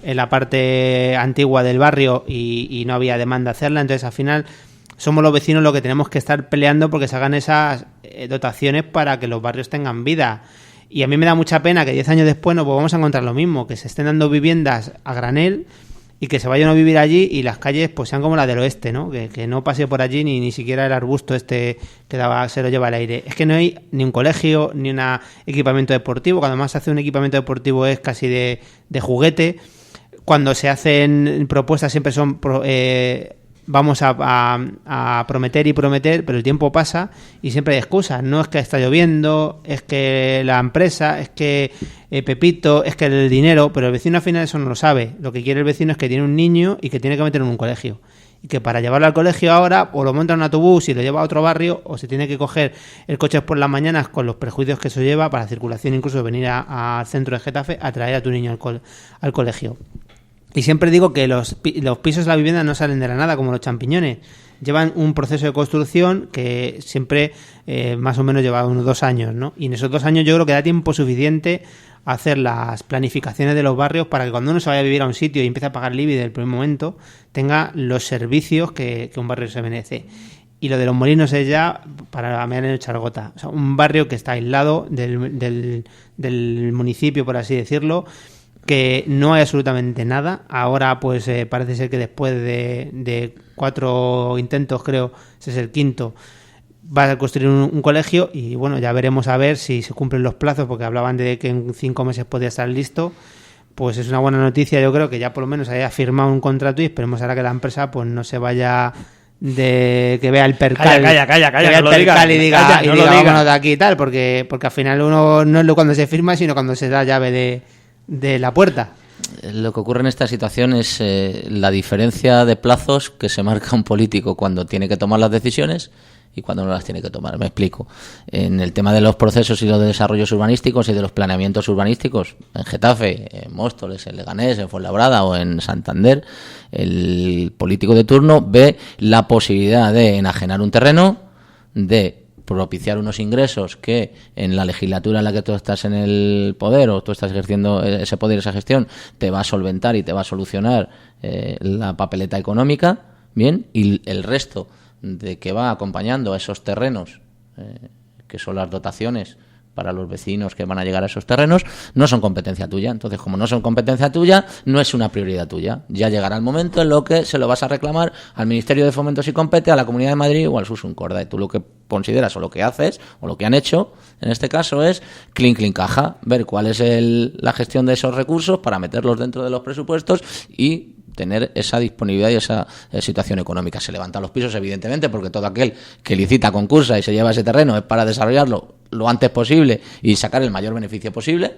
la parte antigua del barrio, y no había demanda de hacerla. Entonces, al final, somos los vecinos los que tenemos que estar peleando porque se hagan esas dotaciones para que los barrios tengan vida. Y a mí me da mucha pena que 10 años después nos volvamos a encontrar lo mismo, que se estén dando viviendas a granel y que se vayan a vivir allí y las calles pues sean como las del oeste, ¿no? Que no pase por allí ni siquiera el arbusto que se lo lleva el aire. Es que no hay ni un colegio ni un equipamiento deportivo. Cuando más se hace un equipamiento deportivo es casi de juguete. Cuando se hacen propuestas siempre son vamos a prometer y prometer, pero el tiempo pasa y siempre hay excusas. No es que está lloviendo, es que la empresa, es que Pepito, es que el dinero, pero el vecino al final eso no lo sabe. Lo que quiere el vecino es que tiene un niño y que tiene que meterlo en un colegio. y que para llevarlo al colegio ahora o lo monta en un autobús y lo lleva a otro barrio, o se tiene que coger el coche por las mañanas con los prejuicios que eso lleva para circulación, incluso venir al centro de Getafe a traer a tu niño al colegio. Y siempre digo que los pisos de la vivienda no salen de la nada como los champiñones. Llevan un proceso de construcción que siempre más o menos lleva unos 2 años, ¿no? Y en esos 2 años yo creo que da tiempo suficiente a hacer las planificaciones de los barrios para que cuando uno se vaya a vivir a un sitio y empiece a pagar el IBI del primer momento, tenga los servicios que un barrio se merece. Y lo de Los Molinos es ya para mear en el Chargota. O sea, un barrio que está aislado del municipio, por así decirlo, que no hay absolutamente nada. Ahora pues parece ser que después de 4 intentos, creo, ese es el quinto, va a construir un colegio y bueno, ya veremos a ver si se cumplen los plazos, porque hablaban de que en 5 meses podía estar listo. Pues es una buena noticia, yo creo que ya por lo menos haya firmado un contrato y esperemos ahora que la empresa pues no se vaya de que vea el percal, calla, que vea no el lo percal digas, y diga, calla, no lo vámonos digas. de aquí y tal, porque al final uno no es lo cuando se firma, sino cuando se da llave de la puerta. Lo que ocurre en esta situación es la diferencia de plazos que se marca un político cuando tiene que tomar las decisiones y cuando no las tiene que tomar. Me explico. En el tema de los procesos y los desarrollos urbanísticos y de los planeamientos urbanísticos, en Getafe, en Móstoles, en Leganés, en Fuenlabrada o en Santander, el político de turno ve la posibilidad de enajenar un terreno, de propiciar unos ingresos que en la legislatura en la que tú estás en el poder o tú estás ejerciendo ese poder, esa gestión, te va a solventar y te va a solucionar la papeleta económica, bien, y el resto de que va acompañando a esos terrenos, que son las dotaciones para los vecinos que van a llegar a esos terrenos, no son competencia tuya. Entonces, como no son competencia tuya, no es una prioridad tuya. Ya llegará el momento en lo que se lo vas a reclamar al Ministerio de Fomento si compete, a la Comunidad de Madrid o al Susuncorda. Y tú lo que consideras o lo que haces o lo que han hecho, en este caso, es clink caja, ver cuál es la gestión de esos recursos para meterlos dentro de los presupuestos y tener esa disponibilidad y esa situación económica. Se levantan los pisos, evidentemente, porque todo aquel que licita, concursa y se lleva ese terreno es para desarrollarlo lo antes posible y sacar el mayor beneficio posible,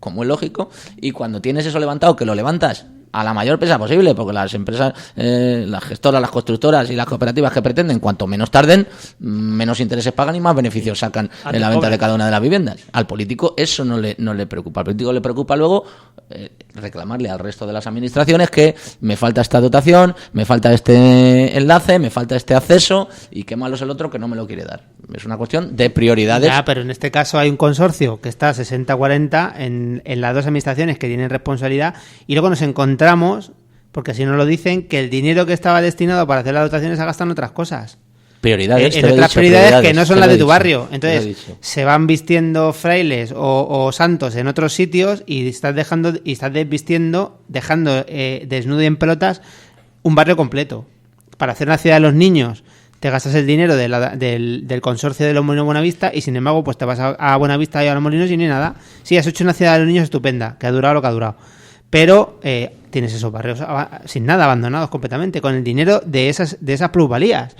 como es lógico, y cuando tienes eso levantado, que lo levantas a la mayor pesa posible, porque las empresas, las gestoras, las constructoras y las cooperativas que pretenden, cuanto menos tarden, menos intereses pagan y más beneficios sacan en la venta de cada una de las viviendas. Al político eso no le preocupa. Al político le preocupa luego reclamarle al resto de las administraciones que me falta esta dotación, me falta este enlace, me falta este acceso y qué malo es el otro que no me lo quiere dar. Es una cuestión de prioridades. Ya, pero en este caso hay un consorcio que está 60-40 en las 2 administraciones que tienen responsabilidad y luego nos encontramos, porque así nos lo dicen, que el dinero que estaba destinado para hacer las dotaciones se gasta en otras cosas. Prioridades, en otras prioridades que no son las de tu barrio. Te Entonces se van vistiendo frailes o santos en otros sitios y estás desvistiendo, dejando desnudo y en pelotas un barrio completo. Para hacer una ciudad de los niños te gastas el dinero del consorcio de Los Molinos Buenavista y sin embargo pues te vas a Buenavista y a Los Molinos y ni nada. Sí, has hecho una ciudad de los niños estupenda, que ha durado lo que ha durado. Pero tienes esos barrios sin nada, abandonados completamente, con el dinero de esas plusvalías.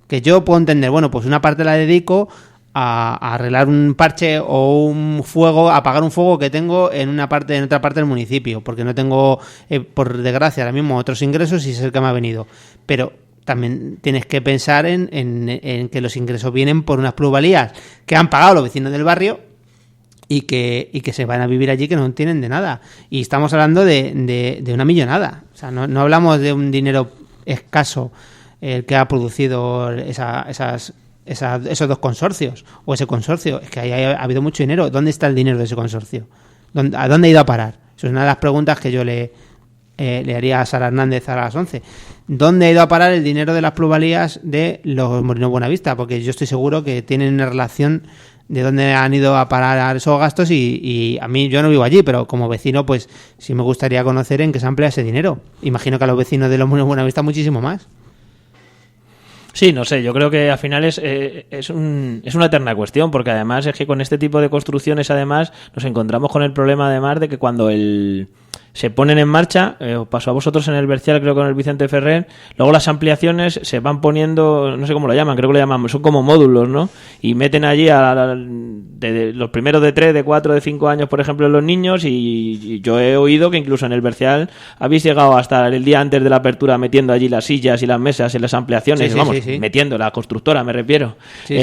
Que yo puedo entender, bueno, pues una parte la dedico a arreglar un parche o un fuego, a apagar un fuego que tengo en otra parte del municipio, porque no tengo, por desgracia, ahora mismo otros ingresos y es el que me ha venido. Pero también tienes que pensar en que los ingresos vienen por unas plusvalías que han pagado los vecinos del barrio y que se van a vivir allí que no tienen de nada. Y estamos hablando de una millonada. O sea, no hablamos de un dinero escaso el que ha producido esos 2 consorcios o ese consorcio. Es que ahí ha habido mucho dinero. ¿Dónde está el dinero de ese consorcio? ¿A dónde ha ido a parar? Eso es una de las preguntas que yo le haría a Sara Hernández a las 11. ¿Dónde ha ido a parar el dinero de las plusvalías de Los Molinos Buenavista? Porque yo estoy seguro que tienen una relación de dónde han ido a parar esos gastos y a mí, yo no vivo allí, pero como vecino pues sí me gustaría conocer en qué se emplea ese dinero. Imagino que a los vecinos de Los Molinos Buenavista muchísimo más. Sí, no sé, yo creo que al final es una eterna cuestión, porque además es que con este tipo de construcciones además nos encontramos con el problema además de que cuando se ponen en marcha, os pasó a vosotros en el Bercial, creo con el Vicente Ferrer, luego las ampliaciones se van poniendo, no sé cómo lo llaman, creo que lo llaman, son como módulos, ¿no? Y meten allí de los primeros de 3, de 4, de 5 años, por ejemplo, los niños, y yo he oído que incluso en el Bercial habéis llegado hasta el día antes de la apertura metiendo allí las sillas y las mesas en las ampliaciones, Sí. metiendo la constructora, me refiero, Sí.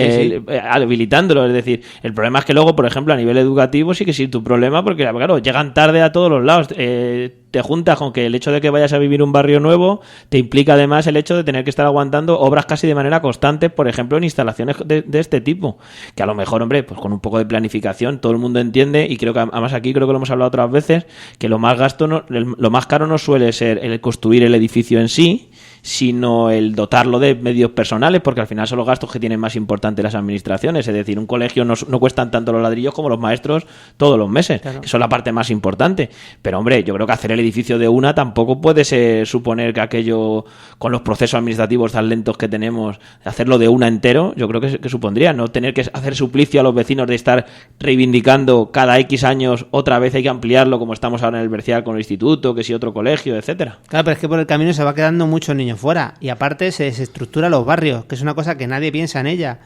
habilitándolo, es decir, el problema es que luego, por ejemplo, a nivel educativo sí que sí tu problema, porque claro, llegan tarde a todos los lados, te juntas con que el hecho de que vayas a vivir un barrio nuevo te implica además el hecho de tener que estar aguantando obras casi de manera constante, por ejemplo, en instalaciones de este tipo, que a lo mejor, hombre, pues con un poco de planificación todo el mundo entiende, y creo que además aquí creo que lo hemos hablado otras veces, que lo más caro no suele ser el construir el edificio en sí, sino el dotarlo de medios personales, porque al final son los gastos que tienen más importantes las administraciones. Es decir, un colegio no cuestan tanto los ladrillos como los maestros todos los meses, claro, que son la parte más importante. Pero hombre, yo creo que hacer el edificio de una tampoco puede suponer que aquello, con los procesos administrativos tan lentos que tenemos, hacerlo de una entero, yo creo que supondría no tener que hacer suplicio a los vecinos de estar reivindicando cada X años otra vez hay que ampliarlo, como estamos ahora en el Bercial con el instituto, que si otro colegio, etcétera. Claro, pero es que por el camino se va quedando muchos niños fuera, y aparte se desestructura los barrios, que es una cosa que nadie piensa en ella.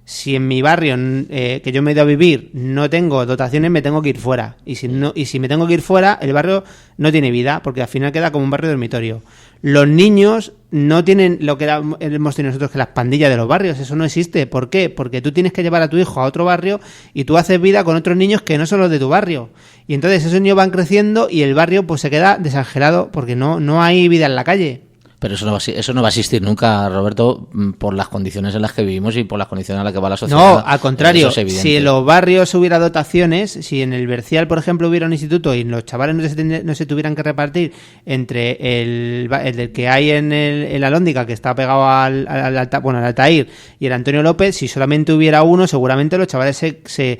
Si en mi barrio que yo me he ido a vivir no tengo dotaciones, me tengo que ir fuera, y si me tengo que ir fuera, el barrio no tiene vida, porque al final queda como un barrio dormitorio. Los niños no tienen lo que hemos tenido nosotros, que las pandillas de los barrios, eso no existe. ¿Por qué? Porque tú tienes que llevar a tu hijo a otro barrio y tú haces vida con otros niños que no son los de tu barrio, y entonces esos niños van creciendo y el barrio pues se queda desangelado porque no hay vida en la calle. Pero eso no va a existir nunca, Roberto, por las condiciones en las que vivimos y por las condiciones en las que va la sociedad. No, al contrario, si en los barrios hubiera dotaciones, si en el Bercial, por ejemplo, hubiera un instituto y los chavales no se tuvieran que repartir entre el que hay en la Lóndiga, que está pegado al Altair, y el Antonio López, si solamente hubiera uno, seguramente los chavales se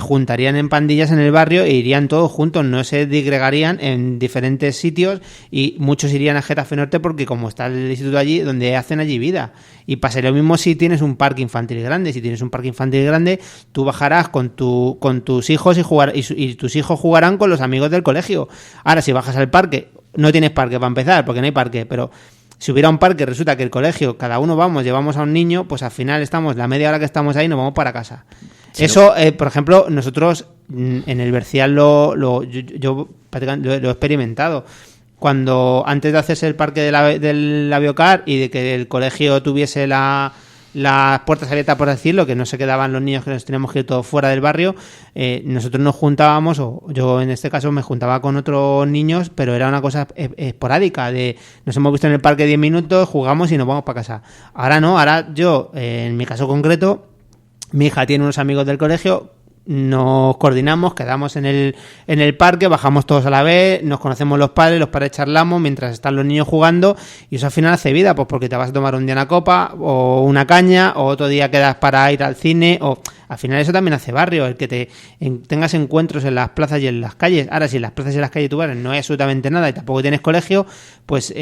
juntarían en pandillas en el barrio e irían todos juntos, no se digregarían en diferentes sitios, y muchos irían a Getafe Norte porque como está el instituto allí, donde hacen allí vida. Y pasaría lo mismo si tienes un parque infantil grande. Si tienes un parque infantil grande, tú bajarás con tus hijos y tus hijos jugarán con los amigos del colegio. Ahora, si bajas al parque, no tienes parque para empezar, porque no hay parque, pero si hubiera un parque, resulta que el colegio, cada uno llevamos a un niño, pues al final estamos, la media hora que estamos ahí, nos vamos para casa. Sí, eso, por ejemplo, nosotros en el Bercial yo prácticamente lo he experimentado. Cuando antes de hacerse el parque de la Biocar y de que el colegio tuviese las puertas abiertas, por decirlo, que no se quedaban los niños, que nos teníamos que ir todos fuera del barrio, nosotros nos juntábamos, o yo en este caso me juntaba con otros niños, pero era una cosa esporádica, de nos hemos visto en el parque 10 minutos, jugamos y nos vamos para casa. Ahora no, ahora yo, en mi caso concreto, mi hija tiene unos amigos del colegio, nos coordinamos, quedamos en el parque, bajamos todos a la vez, nos conocemos los padres charlamos mientras están los niños jugando, y eso al final hace vida, pues porque te vas a tomar un día una copa o una caña, o otro día quedas para ir al cine, o al final eso también hace barrio, el que tengas encuentros en las plazas y en las calles. Ahora, si en las plazas y en las calles tú no hay absolutamente nada y tampoco tienes colegio, pues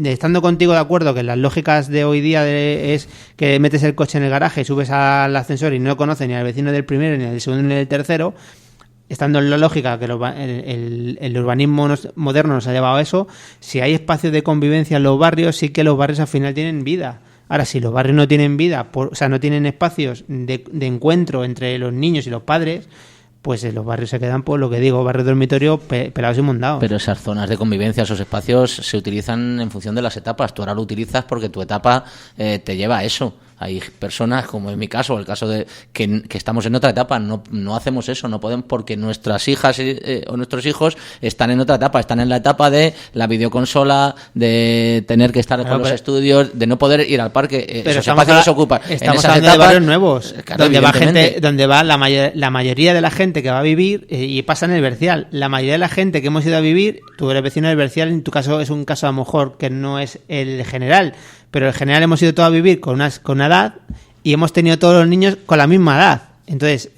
estando contigo de acuerdo que las lógicas de hoy día es que metes el coche en el garaje, subes al ascensor y no conoces ni al vecino del primero, ni al segundo, ni del tercero, estando en la lógica que el urbanismo moderno nos ha llevado a eso, si hay espacios de convivencia en los barrios, sí que los barrios al final tienen vida. Ahora, si los barrios no tienen vida, no tienen espacios de encuentro entre los niños y los padres, pues los barrios se quedan, por lo que digo, barrios dormitorio pelados y mondados. Pero esas zonas de convivencia, esos espacios, se utilizan en función de las etapas. Tú ahora lo utilizas porque tu etapa te lleva a eso. Hay personas, como en mi caso, el caso de que estamos en otra etapa, no hacemos eso, no podemos, porque nuestras hijas o nuestros hijos están en otra etapa, están en la etapa de la videoconsola, de tener que estar con los estudios, de no poder ir al parque, pero esos espacios los ocupan. Estamos hablando de barrios nuevos, claro, donde va la mayoría de la gente que va a vivir, y pasa en el Bercial, la mayoría de la gente que hemos ido a vivir, tú eres vecino del Bercial, en tu caso es un caso a lo mejor que no es el general, pero en general hemos ido todos a vivir con una edad y hemos tenido todos los niños con la misma edad. Entonces,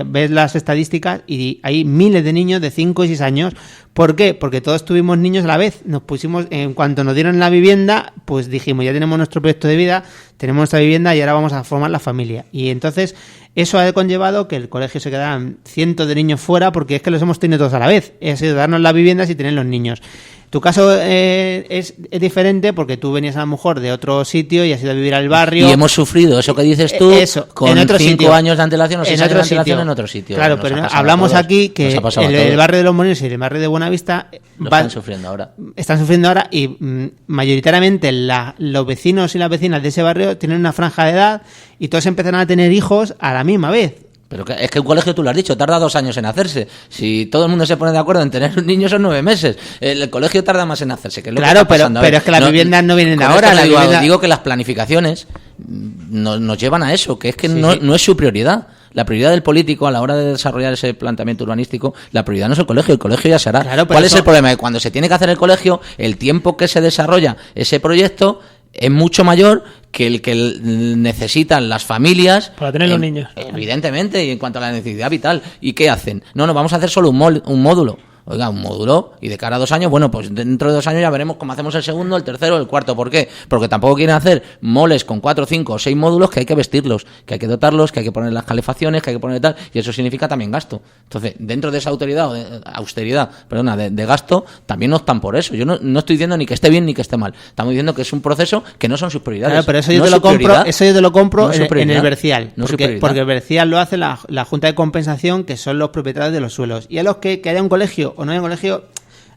ves las estadísticas y hay miles de niños de 5 y 6 años. ¿Por qué? Porque todos tuvimos niños a la vez. Nos pusimos, en cuanto nos dieron la vivienda, pues dijimos, ya tenemos nuestro proyecto de vida, tenemos nuestra vivienda y ahora vamos a formar la familia. Y entonces eso ha conllevado que el colegio se quedaran cientos de niños fuera, porque es que los hemos tenido todos a la vez. Ha sido darnos las viviendas y tener los niños. Tu caso es diferente porque tú venías a lo mejor de otro sitio y has ido a vivir al barrio. Y hemos sufrido eso que dices tú con 5 años de antelación o 6 años de antelación en otro sitio. Claro, pero hablamos aquí que el barrio de Los Molinos y el barrio de Buenavista están sufriendo ahora. Están sufriendo ahora y mayoritariamente los vecinos y las vecinas de ese barrio tienen una franja de edad y todos empiezan a tener hijos a la misma vez. Pero es que un colegio, tú lo has dicho, tarda 2 años en hacerse. Si todo el mundo se pone de acuerdo en tener un niño, son 9 meses. El colegio tarda más en hacerse. Que es lo claro, que está pero es que las viviendas no vienen de ahora. Digo que las planificaciones nos llevan a eso, que es que no es su prioridad. La prioridad del político a la hora de desarrollar ese planteamiento urbanístico, la prioridad no es el colegio ya se hará. Claro, ¿Cuál es el problema? Que cuando se tiene que hacer el colegio, el tiempo que se desarrolla ese proyecto es mucho mayor que el que necesitan las familias para tener los niños. Evidentemente, y en cuanto a la necesidad vital. ¿Y qué hacen? No, vamos a hacer solo un módulo. Oiga, un módulo, y de cara a 2 años, bueno, pues dentro de 2 años ya veremos cómo hacemos el segundo, el tercero, el cuarto. ¿Por qué? Porque tampoco quieren hacer moles con 4, 5 o 6 módulos que hay que vestirlos, que hay que dotarlos, que hay que poner las calefacciones, que hay que poner tal, y eso significa también gasto. Entonces, dentro de esa austeridad, de gasto, también optan por eso. Yo no estoy diciendo ni que esté bien ni que esté mal. Estamos diciendo que es un proceso que no son sus prioridades. Claro, pero eso yo te lo compro en el Bercial. Porque el Bercial lo hace la Junta de Compensación, que son los propietarios de los suelos. Y a los que haya un colegio o no haya un colegio,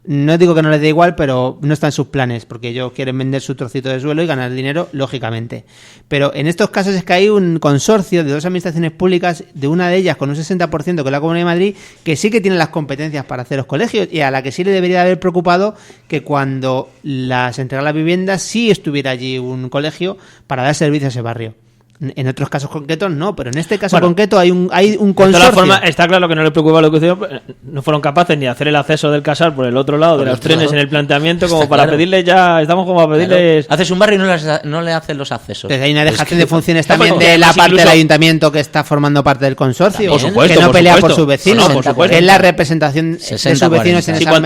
no digo que no les dé igual, pero no está en sus planes, porque ellos quieren vender su trocito de suelo y ganar dinero, lógicamente. Pero en estos casos es que hay un consorcio de 2 administraciones públicas, de una de ellas con un 60%, que es la Comunidad de Madrid, que sí que tiene las competencias para hacer los colegios y a la que sí le debería haber preocupado que cuando se entregara la vivienda sí estuviera allí un colegio para dar servicio a ese barrio. En otros casos concretos no, pero en este caso concreto hay un consorcio. De todas formas, está claro que no le preocupa lo que hicieron, no fueron capaces ni de hacer el acceso del Casar por el otro lado de los trenes en el planteamiento, como para pedirles ya, estamos como a pedirles... Claro. Haces un barrio y no le haces los accesos. Entonces hay una dejación de funciones también de la parte del ayuntamiento que está formando parte del consorcio, por supuesto, que no pelea por sus vecinos, que es la representación de sus vecinos en esas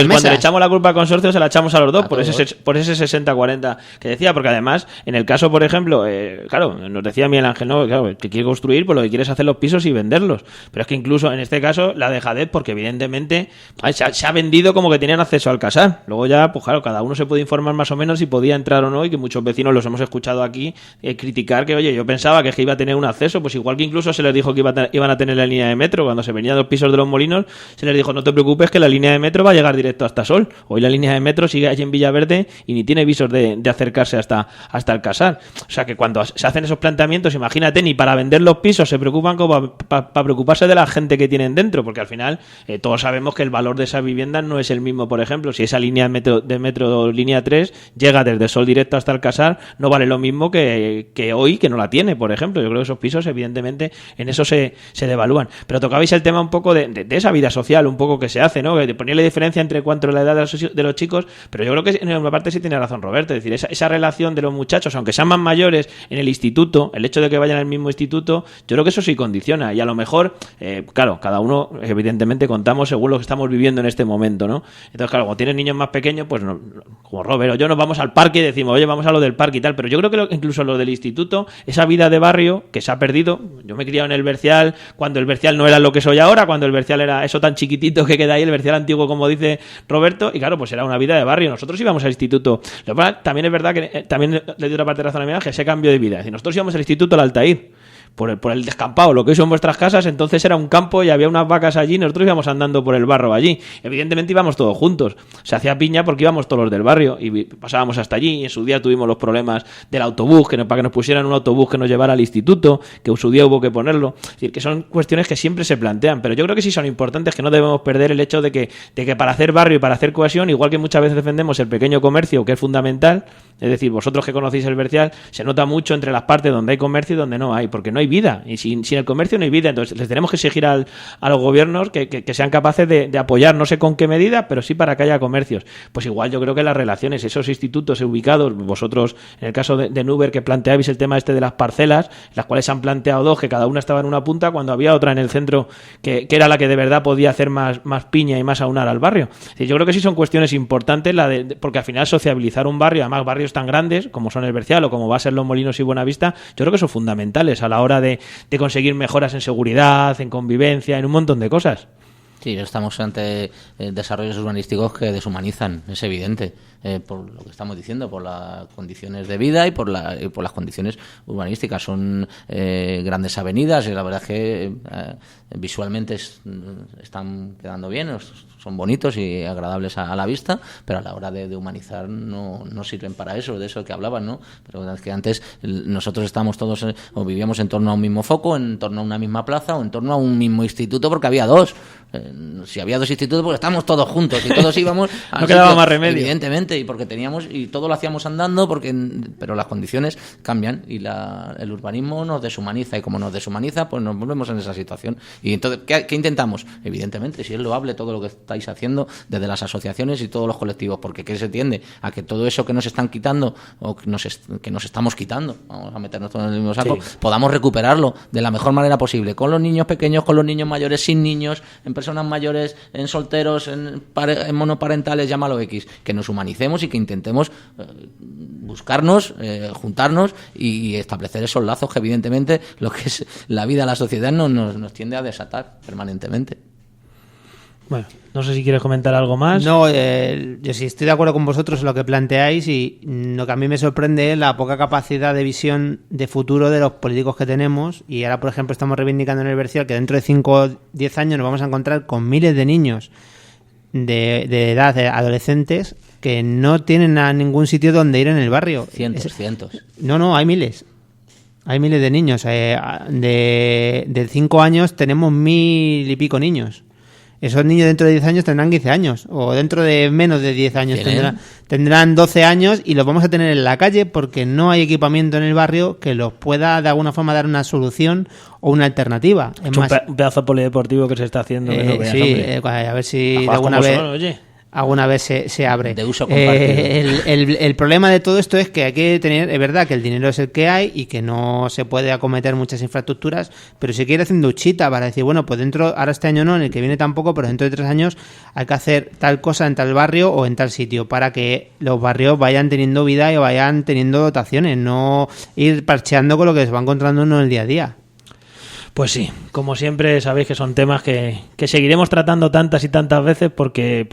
mesas. Cuando le echamos la culpa al consorcio se la echamos a los dos, por ese 60-40 que decía, porque además, en el caso, por ejemplo, claro, nos decía Miguel Ángel, no, claro, que quiere construir, pues lo que quiere es hacer los pisos y venderlos. Pero es que incluso en este caso la dejadez, porque evidentemente se ha vendido como que tenían acceso al Casar. Luego ya, pues claro, cada uno se puede informar más o menos si podía entrar o no, y que muchos vecinos los hemos escuchado aquí criticar que, oye, yo pensaba que iba a tener un acceso, pues igual que incluso se les dijo que iban a tener la línea de metro. Cuando se venían los pisos de Los Molinos, se les dijo, no te preocupes que la línea de metro va a llegar directo hasta Sol. Hoy la línea de metro sigue allí en Villaverde y ni tiene visos de acercarse hasta el Casar. O sea que cuando se hacen esos planteamientos, imagínate, ni para vender los pisos se preocupan como para preocuparse de la gente que tienen dentro, porque al final todos sabemos que el valor de esas viviendas no es el mismo. Por ejemplo, si esa línea de metro línea 3 llega desde Sol directo hasta el Casar, no vale lo mismo que hoy, que no la tiene, por ejemplo. Yo creo que esos pisos, evidentemente, en eso se devalúan. Pero tocabais el tema un poco de esa vida social, un poco que se hace, ¿no? De ponerle diferencia entre cuanto a la edad de los chicos, pero yo creo que en una parte sí tiene razón Roberto, es decir, esa relación de los muchachos, aunque sean más mayores en el instituto, el hecho de que vayan al mismo instituto, yo creo que eso sí condiciona, y a lo mejor, claro, cada uno evidentemente contamos según lo que estamos viviendo en este momento, ¿no? Entonces, claro, como tienes niños más pequeños, pues no, como Robert o yo nos vamos al parque y decimos, oye, vamos a lo del parque y tal, pero yo creo que incluso lo del instituto, esa vida de barrio que se ha perdido. Yo me he criado en el Bercial cuando el Bercial no era lo que soy ahora, cuando el Bercial era eso tan chiquitito que queda ahí, el Bercial antiguo, como dice Roberto, y claro, pues era una vida de barrio. Nosotros íbamos al instituto. También es verdad que también le doy otra parte de razón a mi Ángel, ese cambio de vida. Es decir, nosotros íbamos al instituto al Altair, por el descampado, lo que hoy son vuestras casas. Entonces era un campo y había unas vacas allí, nosotros íbamos andando por el barro allí. Evidentemente íbamos todos juntos, se hacía piña porque íbamos todos los del barrio y pasábamos hasta allí. Y en su día tuvimos los problemas del autobús, para que nos pusieran un autobús que nos llevara al instituto, que en su día hubo que ponerlo. Es decir, que son cuestiones que siempre se plantean, pero yo creo que sí son importantes, que no debemos perder el hecho de que para hacer barrio y para hacer cohesión, igual que muchas veces defendemos el pequeño comercio, que es fundamental, es decir, vosotros que conocéis el Bercial, se nota mucho entre las partes donde hay comercio y donde no hay, porque no hay vida, y sin el comercio no hay vida. Entonces les tenemos que exigir a los gobiernos que sean capaces de apoyar, no sé con qué medida, pero sí para que haya comercios. Pues igual yo creo que las relaciones, esos institutos ubicados, vosotros en el caso de Nuber que planteabais el tema de las parcelas, las cuales se han planteado dos, que cada una estaba en una punta, cuando había otra en el centro que era la que de verdad podía hacer más piña y más aunar al barrio. Yo creo que sí son cuestiones importantes, porque al final sociabilizar un barrio, además barrios tan grandes como son el Bercial o como va a ser Los Molinos y Buenavista, yo creo que son fundamentales a la hora de conseguir mejoras en seguridad, en convivencia, en un montón de cosas. Sí, estamos ante desarrollos urbanísticos que deshumanizan, es evidente, por lo que estamos diciendo, por las condiciones de vida y por las condiciones urbanísticas. Son grandes avenidas y la verdad es que visualmente están quedando bien, son bonitos y agradables a la vista, pero a la hora de humanizar no sirven para eso, de eso que hablaban, ¿no? Pero es que antes nosotros estábamos todos o vivíamos en torno a un mismo foco, en torno a una misma plaza o en torno a un mismo instituto, porque había dos. Si había dos institutos, pues estábamos todos juntos y todos íbamos no quedaba más remedio, evidentemente, y porque teníamos y todo lo hacíamos andando, pero las condiciones cambian y el urbanismo nos deshumaniza, y como nos deshumaniza, pues nos volvemos en esa situación. Y entonces, ¿qué intentamos? Evidentemente, si es loable todo lo que estáis haciendo desde las asociaciones y todos los colectivos, porque ¿qué se tiende? A que todo eso que nos están quitando o que nos estamos quitando, vamos a meternos todos en el mismo saco, sí, podamos recuperarlo de la mejor manera posible, con los niños pequeños, con los niños mayores, sin niños, en personas mayores, en solteros, en monoparentales, llámalo X, que nos humanicemos y que intentemos buscarnos, juntarnos y establecer esos lazos que evidentemente lo que es la vida de la sociedad nos tiende a desatar permanentemente. Bueno, no sé si quieres comentar algo más. No, yo sí estoy de acuerdo con vosotros en lo que planteáis, y lo que a mí me sorprende es la poca capacidad de visión de futuro de los políticos que tenemos. Y ahora, por ejemplo, estamos reivindicando en el Bercial que dentro de 5 o 10 años nos vamos a encontrar con miles de niños de edad, de adolescentes, que no tienen a ningún sitio donde ir en el barrio. Cientos. No, hay miles. Hay miles de niños. De 5 años tenemos 1000 y pico niños. Esos niños dentro de 10 años tendrán 15 años, o dentro de menos de 10 años tendrán 12 años, y los vamos a tener en la calle porque no hay equipamiento en el barrio que los pueda de alguna forma dar una solución o una alternativa. Es más, un pedazo polideportivo que se está haciendo. Que no veas, sí, a ver si de alguna vez... Alguna vez se abre. De uso compartido. El problema de todo esto es que hay que tener, es verdad que el dinero es el que hay y que no se puede acometer muchas infraestructuras, pero si quiere hacer un duchita para decir, bueno, pues ahora este año no, en el que viene tampoco, pero dentro de 3 años hay que hacer tal cosa en tal barrio o en tal sitio para que los barrios vayan teniendo vida y vayan teniendo dotaciones, no ir parcheando con lo que se va encontrando uno en el día a día. Pues sí, como siempre sabéis que son temas que seguiremos tratando tantas y tantas veces porque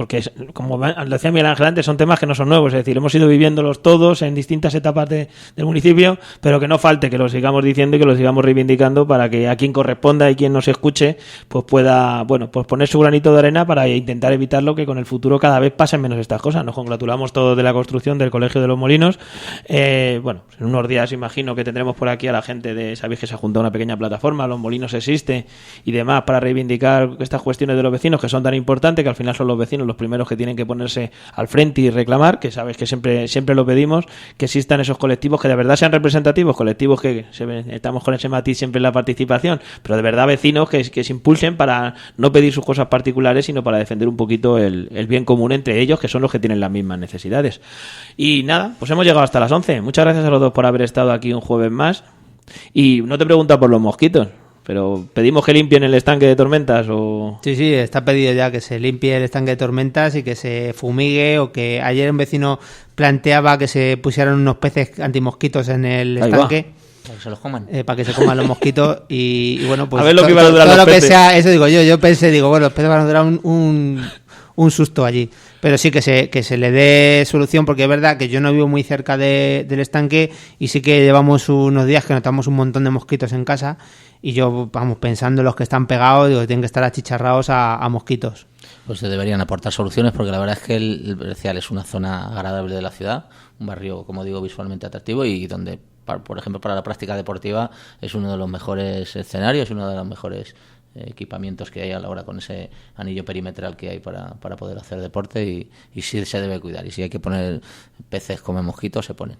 como decía Miguel Ángel antes, son temas que no son nuevos, es decir, hemos ido viviéndolos todos en distintas etapas del municipio, pero que no falte que los sigamos diciendo y que los sigamos reivindicando para que a quien corresponda y quien nos escuche pues pueda, bueno, pues poner su granito de arena para intentar evitarlo, que con el futuro cada vez pasen menos estas cosas. Nos congratulamos todos de la construcción del Colegio de los Molinos. Bueno, en unos días imagino que tendremos por aquí a la gente sabéis que se ha juntado una pequeña plataforma, Los Molinos existe y demás, para reivindicar estas cuestiones de los vecinos que son tan importantes, que al final son los vecinos los primeros que tienen que ponerse al frente y reclamar, que sabes que siempre lo pedimos, que existan esos colectivos que de verdad sean representativos, colectivos que estamos con ese matiz siempre en la participación, pero de verdad vecinos que se impulsen para no pedir sus cosas particulares, sino para defender un poquito el bien común entre ellos, que son los que tienen las mismas necesidades. Y nada, pues hemos llegado hasta las 11. Muchas gracias a los dos por haber estado aquí un jueves más. Y no te pregunto por los mosquitos, pero ¿pedimos que limpien el estanque de tormentas o...? Sí, está pedido ya que se limpie el estanque de tormentas y que se fumigue, o que ayer un vecino planteaba que se pusieran unos peces antimosquitos en el estanque. Para que se los coman. Para que se coman los mosquitos y bueno, pues a ver lo que iba a durar todo los lo peces. Que sea, eso yo pensé, bueno, los peces van a durar un susto allí. Pero sí que se le dé solución, porque es verdad que yo no vivo muy cerca del estanque y sí que llevamos unos días que notamos un montón de mosquitos en casa, y yo, vamos, pensando en los que están pegados, digo que tienen que estar achicharrados a mosquitos. Pues se deberían aportar soluciones, porque la verdad es que el Bercial es una zona agradable de la ciudad, un barrio, como digo, visualmente atractivo, y donde, por ejemplo, para la práctica deportiva es uno de los mejores escenarios, uno de los mejores equipamientos que hay a la hora, con ese anillo perimetral que hay para poder hacer deporte, y sí se debe cuidar, y si hay que poner peces como mosquitos, se ponen.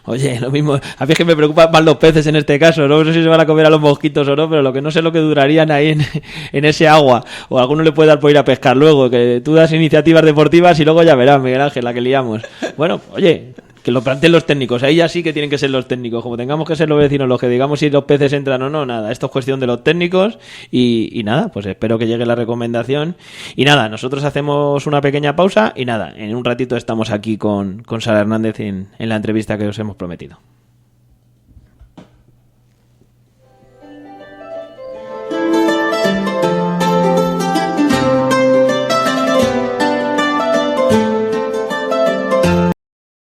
Oye, lo mismo. A mí es que me preocupan más los peces en este caso. No sé si se van a comer a los mosquitos o no, pero lo que no sé es lo que durarían ahí en ese agua. O a alguno le puede dar por ir a pescar luego. Que tú das iniciativas deportivas y luego ya verás, Miguel Ángel, la que liamos. Bueno, oye, que lo planteen los técnicos. Ahí ya sí que tienen que ser los técnicos. Como tengamos que ser los vecinos los que digamos si los peces entran o no, nada. Esto es cuestión de los técnicos. Y nada, pues espero que llegue la recomendación. Y nada, nosotros hacemos una pequeña pausa. Y nada, en un ratito estamos aquí con Sara Hernández en la entrevista que os hemos prometido.